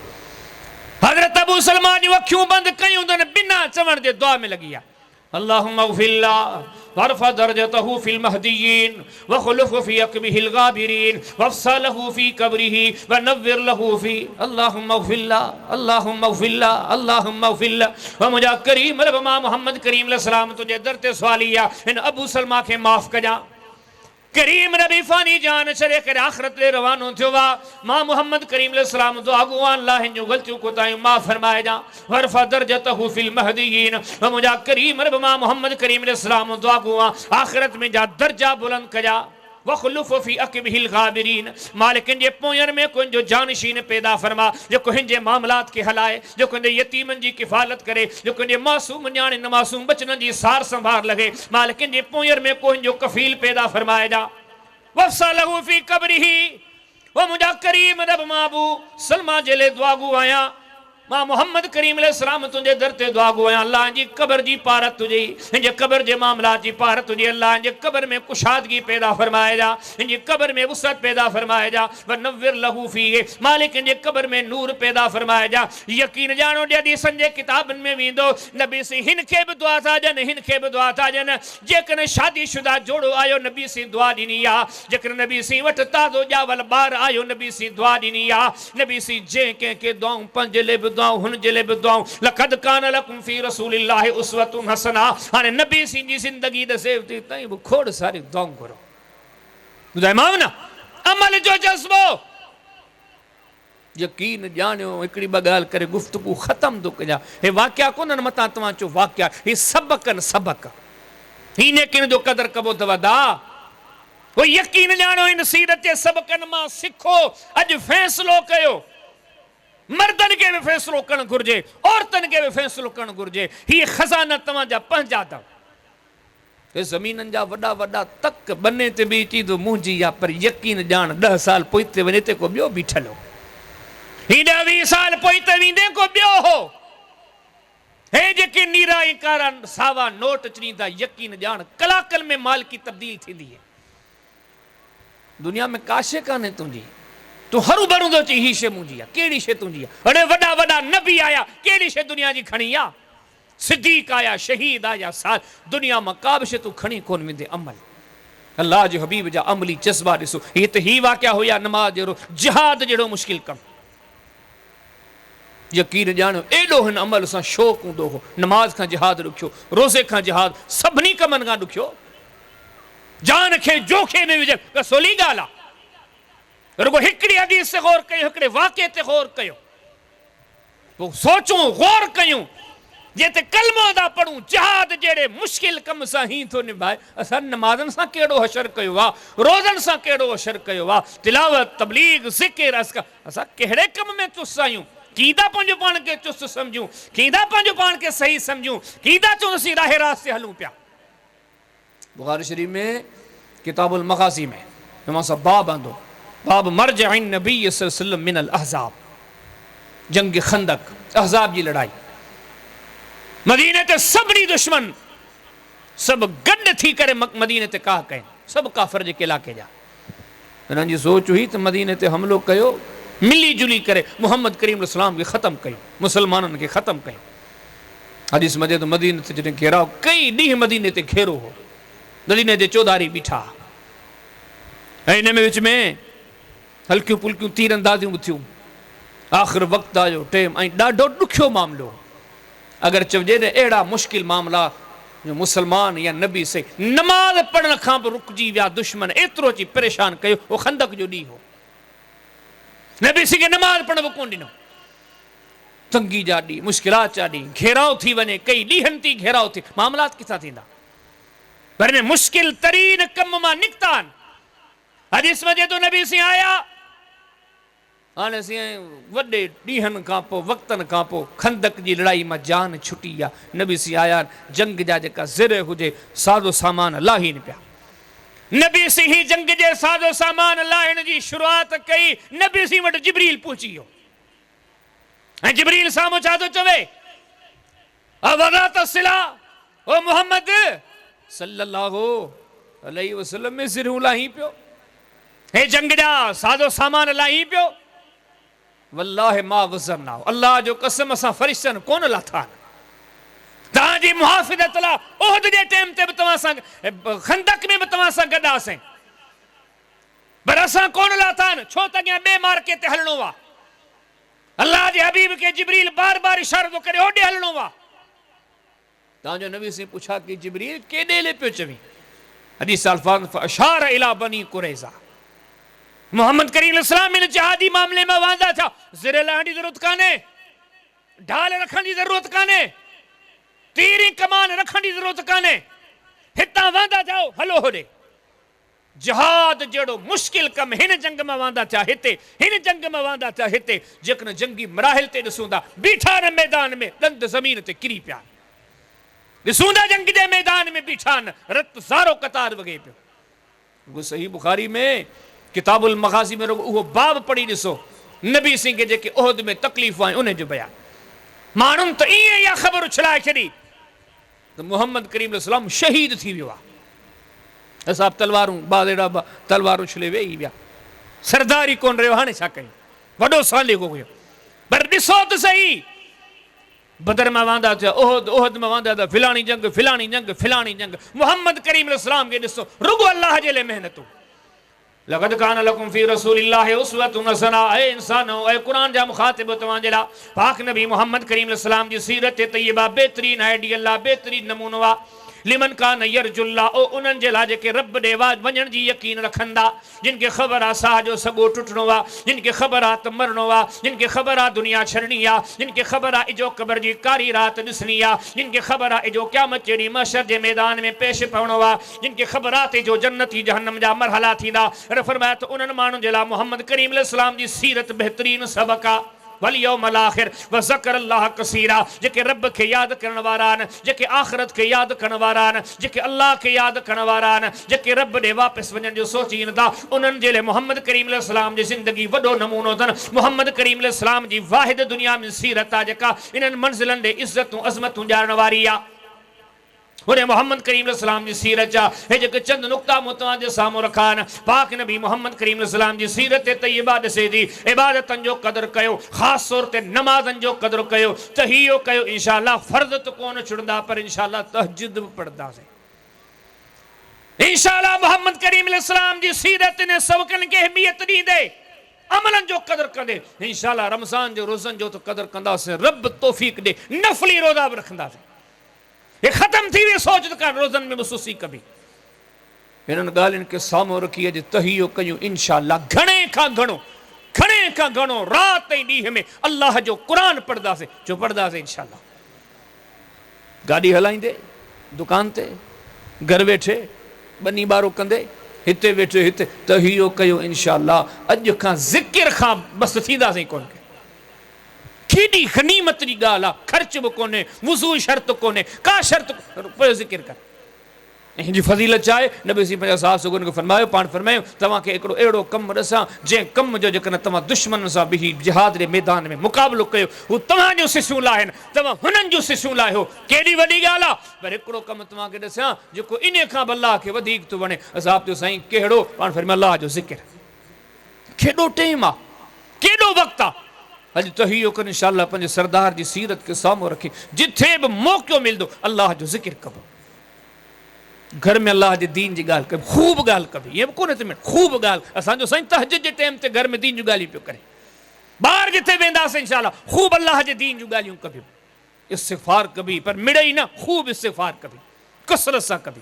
हज़रत अबू सलमा जूं अखियूं बंदि कयूं अथनि, बिना चवण जे दुआ में लॻी आहे। अल्लाहुम्मा अग़फ़िर लहु वरफ़अ दरजतहु फ़िल महदिय्यीन वख़्लुफ़्हु फ़ी अक़बिहिल ग़ाबिरीन वफ़्सह लहु फ़ी क़ब्रिही वनव्विर लहु फ़ी। अल्लाहुम्मा अग़फ़िर लहु, अल्लाहुम्मा अग़फ़िर लहु, अल्लाहुम्मा अग़फ़िर लहु। व मुंहिंजा करीम रब मां मोहम्मद करीम अलैहिस्सलाम तुंहिंजे दर ते सवाली आहे, हिन अबू सलमा खे माफ़ कजां। करीम रबी फ़ानी जान छॾे करे आख़िरत ॾे रवानो थियो आहे। मां मोहम्मद करीम अलैहिस्सलाम दुआ गो अल्लाह हिन जूं ग़लतियूं कोताहियूं माफ़ फरमाइजां। वरफ़अ दरजतहु फ़िल महदिय्यीन, मुंहिंजा करीम रब मां मोहम्मद करीम अलैहिस्सलाम दुआ गो आख़िरत में जा दर्जा बुलंद कजा। वख़्लुफ़्हु फ़ी अक़बिहिल ग़ाबिरीन, मालिक जे पोयनि में कोई जो जानशीन पैदा फरमा, जेको हिनजे मामलात खे हलाए, जेको हिनजे यतीमनि जी किफ़ालत करे, जेको हिनजे मासूम न्याणे मासूम बचननि जी सार संभाल लॻे। मालिक जे पोयनि में कोई जो कफ़ील पैदा फरमाएजा। वफ़्सह लहु फ़ी क़ब्रिही, वो मुंहिंजा करीम रब मां अबू सलमा जे लाइ दुआ गो आहियां। मां मोहम्मद करीम अलैहिस्सलाम तुंहिंजे दर ते दुआ गो आहियां, अल्लाह जी क़ब्र जी पारत तुझी, हिनजे क़ब्र जे मामलात जी पारत तुझी। अल्लाह जे क़ब्र में कुशादगी पैदा फरमाएजा, हिनजी क़ब्र में वुसअत पैदा फरमाएजा। वनव्विर लहु फ़ीह, मालिक हिनजे क़ब्र में नूर पैदा फरमाएजा। यकीन जानो ॾियदी संजे किताबनि में वेंदो, नबी सी हिन खे बि दुआ था ॾियनि, हिन खे बि दुआ था ॾियनि। जेकॾहिं शादीशुदा जोड़ो आयो नबी सी दुआ ॾिनी आहे, जेकॾहिं नबी सी वटि ताज़ो ॼावल ॿार आयो नबी सी दुआ ॾिनी आहे। नबी सी जंहिं कंहिंखे दुआऊं पंहिंजे लाइ बि दुआऊं, हुन जे लाइ बि दुआऊं। लक़द कान लकुम फ़ी रसूलिल्लाहि उस्वतुन हसना, हाणे नबी सी जी ज़िंदगी दसे थी तई बि खोड़ सारी दुआऊं घुरो। ॿुधाईमांव न अमल जो जज़्बो, यकीन ॼाणियो। हिकिड़ी ॿ ॻाल्हि करे गुफ़्तगू ख़तम थो कयां। हे वाक़िया कोन्हनि मतां तव्हां चओ वाक़िया, हे सबक़ आहिनि सबक़। ही नेकिन जो क़दर कबो अथव दा, वो यकीन ॼाणो इन सीरत जे सबक़नि मां सिखो। अॼु फ़ैसिलो कयो, मर्दनि खे बि फ़ैसिलो करणु घुरिजे, औरतुनि खे बि फ़ैसिलो करणु घुरिजे। हीअ ख़ज़ाना तव्हांजा पंहिंजा अथव। ते ज़मीननि जा वॾा वॾा तक बने ते बि चई थो मुंहिंजी आहे, पर यकीन ॼाण 10 साल पोइ ते वञे ते को ॿियो बीठल हो, हीअ 20 साल पोइ ते वेंदे को ॿियो हो। हे जेके नीरा ऐं कारा सावा नोट चढ़ींदा, यकीन ॼाण कलाकनि में मालिकी तब्दील थींदी है। दुनिया में का शइ कान्हे तुंहिंजी, तूं हरू भरू थो चई हीअ शइ मुंहिंजी आहे, कहिड़ी शइ तुंहिंजी आहे? अड़े वॾा वॾा नबी आया, कहिड़ी शइ दुनिया जी खणी आहे? सिद्दीक आया, शहीद आया, साल दुनिया में का बि शइ तूं खणी कोन वेंदे। अमल अल्लाह जे हबीब जा अमली जज्बा ॾिसो। हीअ त ही वाक़िया हुया नमाज जहिड़ो, जिहाद जहिड़ो मुश्किल कमु। यकीन ॼाणो एॾो हिन अमल सां शौक़ु हूंदो हो। नमाज खां जिहाद ॾुखियो, रोज़े खां जिहाद, सभिनी कमनि खां ॾुखियो। जान खे जोखे में विझ, कसोली ॻाल्हि आहे। रुगो हिकिड़ी हदीस ते गौर कयो, हिकिड़े वाक़े ते गौर कयो, पोइ सोचूं, गौर कयूं। जेते कलमो था पढ़ूं, जिहाद जहिड़े मुश्किल कम सां ही थो निभाए, असां नमाज़नि सां कहिड़ो हशर कयो आहे, रोज़नि सां कहिड़ो हशर कयो आहे, तिलावत, तबलीग, ज़िक्र, अस्कार, असां कहिड़े कम में चुस्त आहियूं? कीदा पंहिंजो पाण खे चुस्त सम्झूं, कीदा पंहिंजो पाण खे सही सम्झूं, कीदा चऊं असीं राह रास्त ते हलूं पिया। बुखारी शरीफ में किताबुल मग़ाज़ी में हुन सां बाब आंदो, बाब मरजअन नबी सल्लल्लाहु अलैहि वसल्लम मिनल अहज़ाब, जंग खंदक, अहज़ाब जी लड़ाई। मदीने ते सभिनी दुश्मन सब गॾु थी करे मदीने ते का कनि, सभु काफ़िर जे इलाइक़े जा। हिननि जी सोच हुई त मदीने ते हमिलो कयो, मिली जुली करे मोहम्मद करीम इस्लाम खे ख़तमु कयूं, मुसलमाननि खे ख़तमु कयूं। हदीस मजे तो मदीने ते जॾहिं घेराव कई ॾींहं मदीने ते घेरो हो, मदीने जे चौधारी बीठा, ऐं हिन में विच में हल्कियूं पुल्कियूं तीर अंदाज़ियूं बि थियूं। आख़िर वक़्तु आयो, टाइम, ऐं ॾाढो ॾुखियो मामिलो। अगर चवजे न अहिड़ा मुश्किल मामला जो मुसलमान या नबी से नमाज पढ़ण खां बि रुकजी विया, दुश्मन एतिरो अची परेशान कयो, वो खंदक जो ॾींहुं हो। नबी सी खे नमाज पढ़ण बि कोन ॾिनो। तंगी जा ॾींहुं, मुश्किलात जा ॾींहुं, घेराव थी वञे, कई ॾींहंनि थी घेराव थी, मामलात किथां थींदा? पर हिन मुश्किल तरीन कम मां निकिता आहिनि। हदीस में तो नबी सी आया, हाणे सीं वॾे ॾींहंनि खां पोइ, वक़्तनि खां पोइ खंदक जी लड़ाई मां जान छुटी आहे। नबी सी आया, जंग जा जेका ज़िर हुजे सादो सामान लाहीनि पिया। नबी सी ही जंग जे सादो सामान लाहिण जी शुरूआत कई, नबी सी वटि जिब्रील पहुची वियो, ऐं जिब्रील साम्हूं छा थो चवे? अवदात सिला, ओ मोहम्मद सल्लल्लाहु अलैहि वसल्लम में ज़िरूं लाही पियो, हे जंग जा सादो सामान लाही पियो। वल्लाहि मा वज़रना, अल्लाह जो कसम असां फरिश्तनि कोन लाथा, तव्हांजी मुहाफ़िज़त लाइ उहद जे टाइम ते बि तव्हां सां, खंदक में बि तव्हां सां गॾु आसीं, पर असां कोन लाथा आहिनि, छो त अॻियां ॿिए मार्के ते हलणो आहे। अल्लाह जे हबीब खे जिब्रील बार बार इशारो थो करे, होॾे हलणो आहे। तव्हांजो नबी से पुछा कि जिब्रील केॾे ले पियो चवी? हदीस अल्फाज़ अशार इला बनी कुरैज़ा, मोहम्मद करीम इस्लाम इन जिहादी मामले में वांदा था, ज़िर लाहिण जी ज़रूरत कान्हे, ढाल रखण जी ज़रूरत कान्हे, तीरी कमान रखण जी ज़रूरत कान्हे, हितां वांदा जाओ, हलो होॾे। जिहाद जहिड़ो मुश्किल कम हिन जंग में वांदा थिया हिते, हिन जंग में वांदा थिया हिते। जेकॾहिं जंगी मराहिल ते ॾिसूं था, बीठा न मैदान में, ॾंद ज़मीन ते किरी पिया, ॾिसूं था जंग जे मैदान में बीठा न, रत ज़ारो कतार वगे पियो। वो सही बुखारी में किताबुल मग़ाज़ी में उहो बाब पढ़ी ॾिसो, नबी सिंह खे जेके उहद में तकलीफ़ आहिनि उन जो बयान। माण्हुनि त ईअं इहा ख़बर उछलाए छॾी त मोहम्मद करीम इस्लाम शहीद थी वियो आहे। असां तलवारूं बाज़ेड़ा तलवारूं उछले वेही विया, सरदारी कोन रहियो, हाणे छा कयूं? वॾो सालिगो हुयो, पर ॾिसो त सही, बदर में वांदा थिया, उहद में वांदा थिया, फिलाणी जंग, फिलाणी जंग, फिलाणी जंग। मोहम्मद करीम इस्लाम खे ॾिसो, रुगो अल्लाह जे लाइ महिनतूं। लक़द कान लकुम फी रसूलिल्लाहि उस्वतुन हसना, ऐ इंसानो, ऐ कुरान जा मुखातिब तव्हांजे लाइ पाक नबी मोहम्मद करीम इस्लाम जी सीरत तय्यबा बेहतरीन आइडियल आहे, बेहतरीन नमूनो आहे। लिमन कान यरजुल्लाह, ओ उन्हनि जे लाइ जेके रब ॾे वञण जी यकीन रखंदा, जिन खे ख़बर आहे साह जो सॻो टुटणो आहे, जिन खे ख़बर आहे त मरणो आहे, जिन खे ख़बर आहे दुनिया छॾणी आहे, जिन खे ख़बर आहे इजो क़बर जी कारी रात ॾिसणी आहे, जिन खे ख़बर आहे इजो क़यामत जहिड़ी महशर जे मैदान में पेश पवणो आहे, जिन खे ख़बर आहे त इजो जन्नती जहन्नम जा मरहला थींदा। पर फरमाया त उन्हनि माण्हुनि जे लाइ मोहम्मद करीम इस्लाम जी सीरत बहितरीन सबक़ आहे। वल यौमल आखिर व ज़करल्लाह कसीरा, जेके रब के याद करने वारा आन, जेके आखिरत के याद करने वारा आन, जेके अल्लाह के याद करने वारा आन, जेके रब ने वापस वञण जो सोचीन था, उन्हनि जे लाइ मोहम्मद करीम अलैहिस्सलाम जी ज़िंदगी वॾो नमूनो अथनि। मोहम्मद करीम अलैहिस्सलाम जी वाहिद दुनिया में सीरत आहे जेका इन्हनि मंज़िलनि ॾे इज़तूं अज़मतूं ॼाणण वारी आहे। उन्हें मोहम्मद करीम अलैहिस्सलाम जी सीरत जा हे जेके चंद नुक्ता मूं तव्हां जे साम्हूं रखा आहिनि। पाक नबी मोहम्मद करीम अलैहिस्सलाम जी सीरत तय्यबा ॾिसे थी। इबादतनि जो क़दुरु कयो, ख़ासि तौर ते नमाज़नि जो क़दुरु कयो, तहियो कयो। इंशाअल्लाह फ़र्ज़ त कोन छुड़ंदा पर इंशाअल्लाह तहज्जुद बि पढ़ंदासीं। इंशाअल्लाह मोहम्मद करीम अलैहिस्सलाम जी सीरत ने सबकनि खे अहमियत ॾींदे, अमलन जो कदर कंदे इंशाअल्लाह रमज़ान जो रोज़नि जो तो कदर कंदासीं। रब तौफ़ीक़ ॾे, नफ़ली रोज़ा बि रखंदासीं। ये खत्म थी वे सोच कर रोज़न में महसूसी कभी इन्हनि ॻाल्हियुनि खे साम्हूं रखी अॼु तहियो कयूं। इंशाअल्लाह घणे खां घणो रात ऐं ॾींहं में अल्लाह जो क़ुरान पढ़ंदासीं, जो पढ़ंदासीं इंशाअल्लाह। गाॾी हलाईंदे, दुकान ते, घर वेठे, बनी बारो कंदे, हिते वेठे हिते तहियो कयो इंशाअल्लाह। अॼु खां ज़िक्र खां बसि थींदासीं कोन के केॾी गनीमत जी ॻाल्हि आहे। ख़र्च बि कोन्हे, वुज़ू शर्त कोन्हे, का शर्त पियो ज़िक्र कर। हिनजी फज़ीलत छा आहे? नबी सही पंहिंजा साहब सुगुन खे फरमायो, पाण फरमायो तव्हांखे हिकिड़ो अहिड़ो कमु ॾिसां जंहिं कम जो जेकॾहिं तव्हां दुश्मन सां बिही जिहाद जे मैदान में मुक़ाबिलो कयो, हू तव्हांजो सिसूं लाहिनि, तव्हां हुननि जो सिसूं लाहियो। केॾी वॾी ॻाल्हि आहे। पर हिकिड़ो कमु तव्हांखे ॾिसां जेको इन खां बि अलाह खे वधीक थो वणे। असां थियो साईं कहिड़ो? पाण फरमायो अलाह जो ज़िक्र। केॾो टाइम आहे, केॾो वक़्तु आहे। अॼु तहियो कर इंशाअल्लाह पंहिंजे सरदार जी सीरत खे साम्हूं रखी जिथे बि मौक़ो मिलंदो अल्लाह जो ज़िक्र कबो। घर में अल्लाह जे दीन जी ॻाल्हि कबी, ख़ूब ॻाल्हि कबी। इहे बि कोन्हे त ख़ूब ॻाल्हि। असांजो साईं तहज्जुद जे टाइम ते घर में दीन जूं ॻाल्हियूं पियो करे। ॿाहिरि जिथे वेंदासीं इंशाअल्लाह ख़ूब अल्लाह जे दीन जूं ॻाल्हियूं कबियूं। इस्तिग़फ़ार कबी, पर मिड़े ई न, ख़ूब इस्तिग़फ़ार कबी, कसरत सां कबी।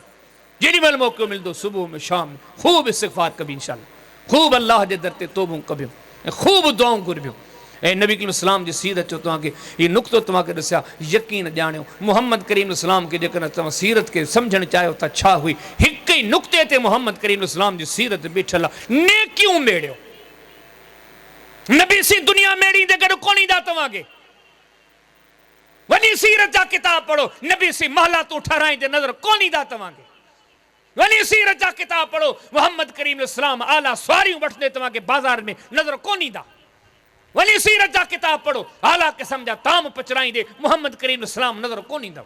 जेॾी महिल मौक़ो मिलंदो सुबुह में शाम में ख़ूब इस्तिग़फ़ार कबी इंशाअल्लाह। ख़ूब अल्लाह जे दर ते तौबूं कबियूं ऐं ख़ूब दुआऊं घुरबियूं। ऐं नबी करीम इस्लाम जी सीरत जो तव्हांखे हीउ नुक़्तो तव्हांखे ॾिसिया, यकीन ॼाणियो मोहम्मद करीम इस्लाम खे जेकॾहिं तव्हां सीरत खे सम्झणु चाहियो त छा हुई, हिकु ई नुक़्ते ते मोहम्मद करीम इस्लाम जी सीरत बीठल आहे। नेकियूं मेड़ियो, नबी सी दुनिया मेड़ींदे गॾु कोन ईंदा तव्हांखे। वॾी सीरत जा किताब पढ़ो, नबी सी महलातूं ठाराईंदे नज़र कोन ईंदा तव्हांखे। वॾी सीरत जा किताब पढ़ो, मोहम्मद करीम इस्लाम आला सवारियूं वठंदे तव्हांखे बाज़ार में नज़र कोन ईंदा। वली सीरत जा किताब पढ़ो, आला क़िस्म जा ताम पचराईंदे मोहम्मद करीम इस्लाम नज़र कोन ईंदव।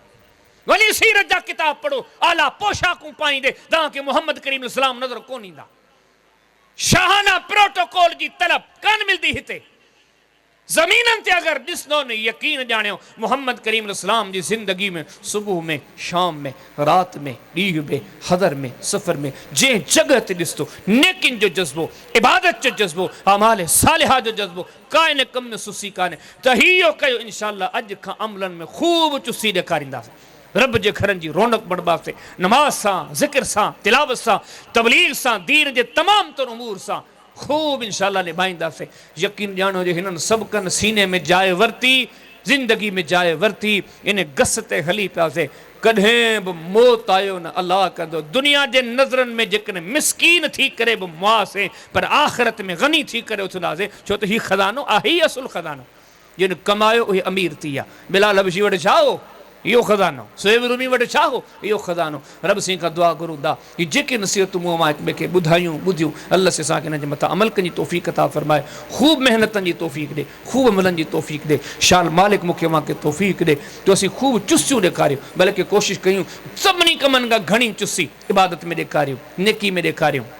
वली सीरत जा किताब पढ़ो, आला पोशाकूं पाईंदे तव्हांखे मोहम्मद करीम इस्लाम नज़र कोन ईंदा। शाहाना प्रोटोकॉल जी तलब कान मिलदी हिते। ज़मीननि ते अगरि ॾिसंदो न यकीन ॼाणियो मोहम्मद करीम इस्लाम जी ज़िंदगी में सुबुह में, शाम में, रात में, ॾींहं में, हदर में, सफ़र में, जंहिं जॻह ते ॾिसंदो नेकिन जो जज़्बो, इबादत जो जज़्बो, अमाल सालिहा जो जज़्बो, का इन कम में सुसी कान्हे। त इहो कयो इंशाअल्लाह अॼु खां अमलनि में ख़ूब चुसी ॾेखारींदासीं। रब जे घरनि जी रौनक बणिबासीं, नमाज़ सां, ज़िक्र सां, तिलावत सां, तबलीग सां, दीन जे तमामु तर उमूर सां ख़ूब इंशाअल्लाह निभाईंदासीं। यकीन ॼाणो जो हिननि सभु कनि सीने में जाइ वरिती, ज़िंदगी में जाइ वरिती, इन गस ते हली पियासीं। कॾहिं बि मौत आयो न अलाह कंदो। दुनिया जे नज़रनि में जेकॾहिं मिसकीन थी करे बि मुआसीं, पर आख़िरत में गनी थी करे उथंदासीं। छो त हीउ ख़ज़ानो आहे ई असुल ख़ज़ानो। जिन कमायो उहे अमीर थी विया। बिलाल हबशी वटि छा हो? इहो ख़ज़ानो। सुहेब रूमी वटि छा हो? इहो ख़ज़ानो। रब साईं खां दुआ घुरूं था हीअ जेके नसीहतूं मूं मां हिक ॿिए खे ॿुधायूं ॿुधियूं, अल्लाह से असांखे हिन जे मथां अमल करण जी तौफ़ीक़ अता फ़रमाए, ख़ूब महिनतनि जी तौफ़ीक़ ॾे, ख़ूब अमलनि जी तौफ़ीक़ ॾे। शाल मालिक मूंखे मांखे तौफ़ीक़ ॾे जो असीं ख़ूब चुसियूं ॾेखारियूं, बल्कि कोशिशि कयूं सभिनी कमनि खां घणी चुसी इबादत में ॾेखारियूं, नेकी में ॾेखारियूं।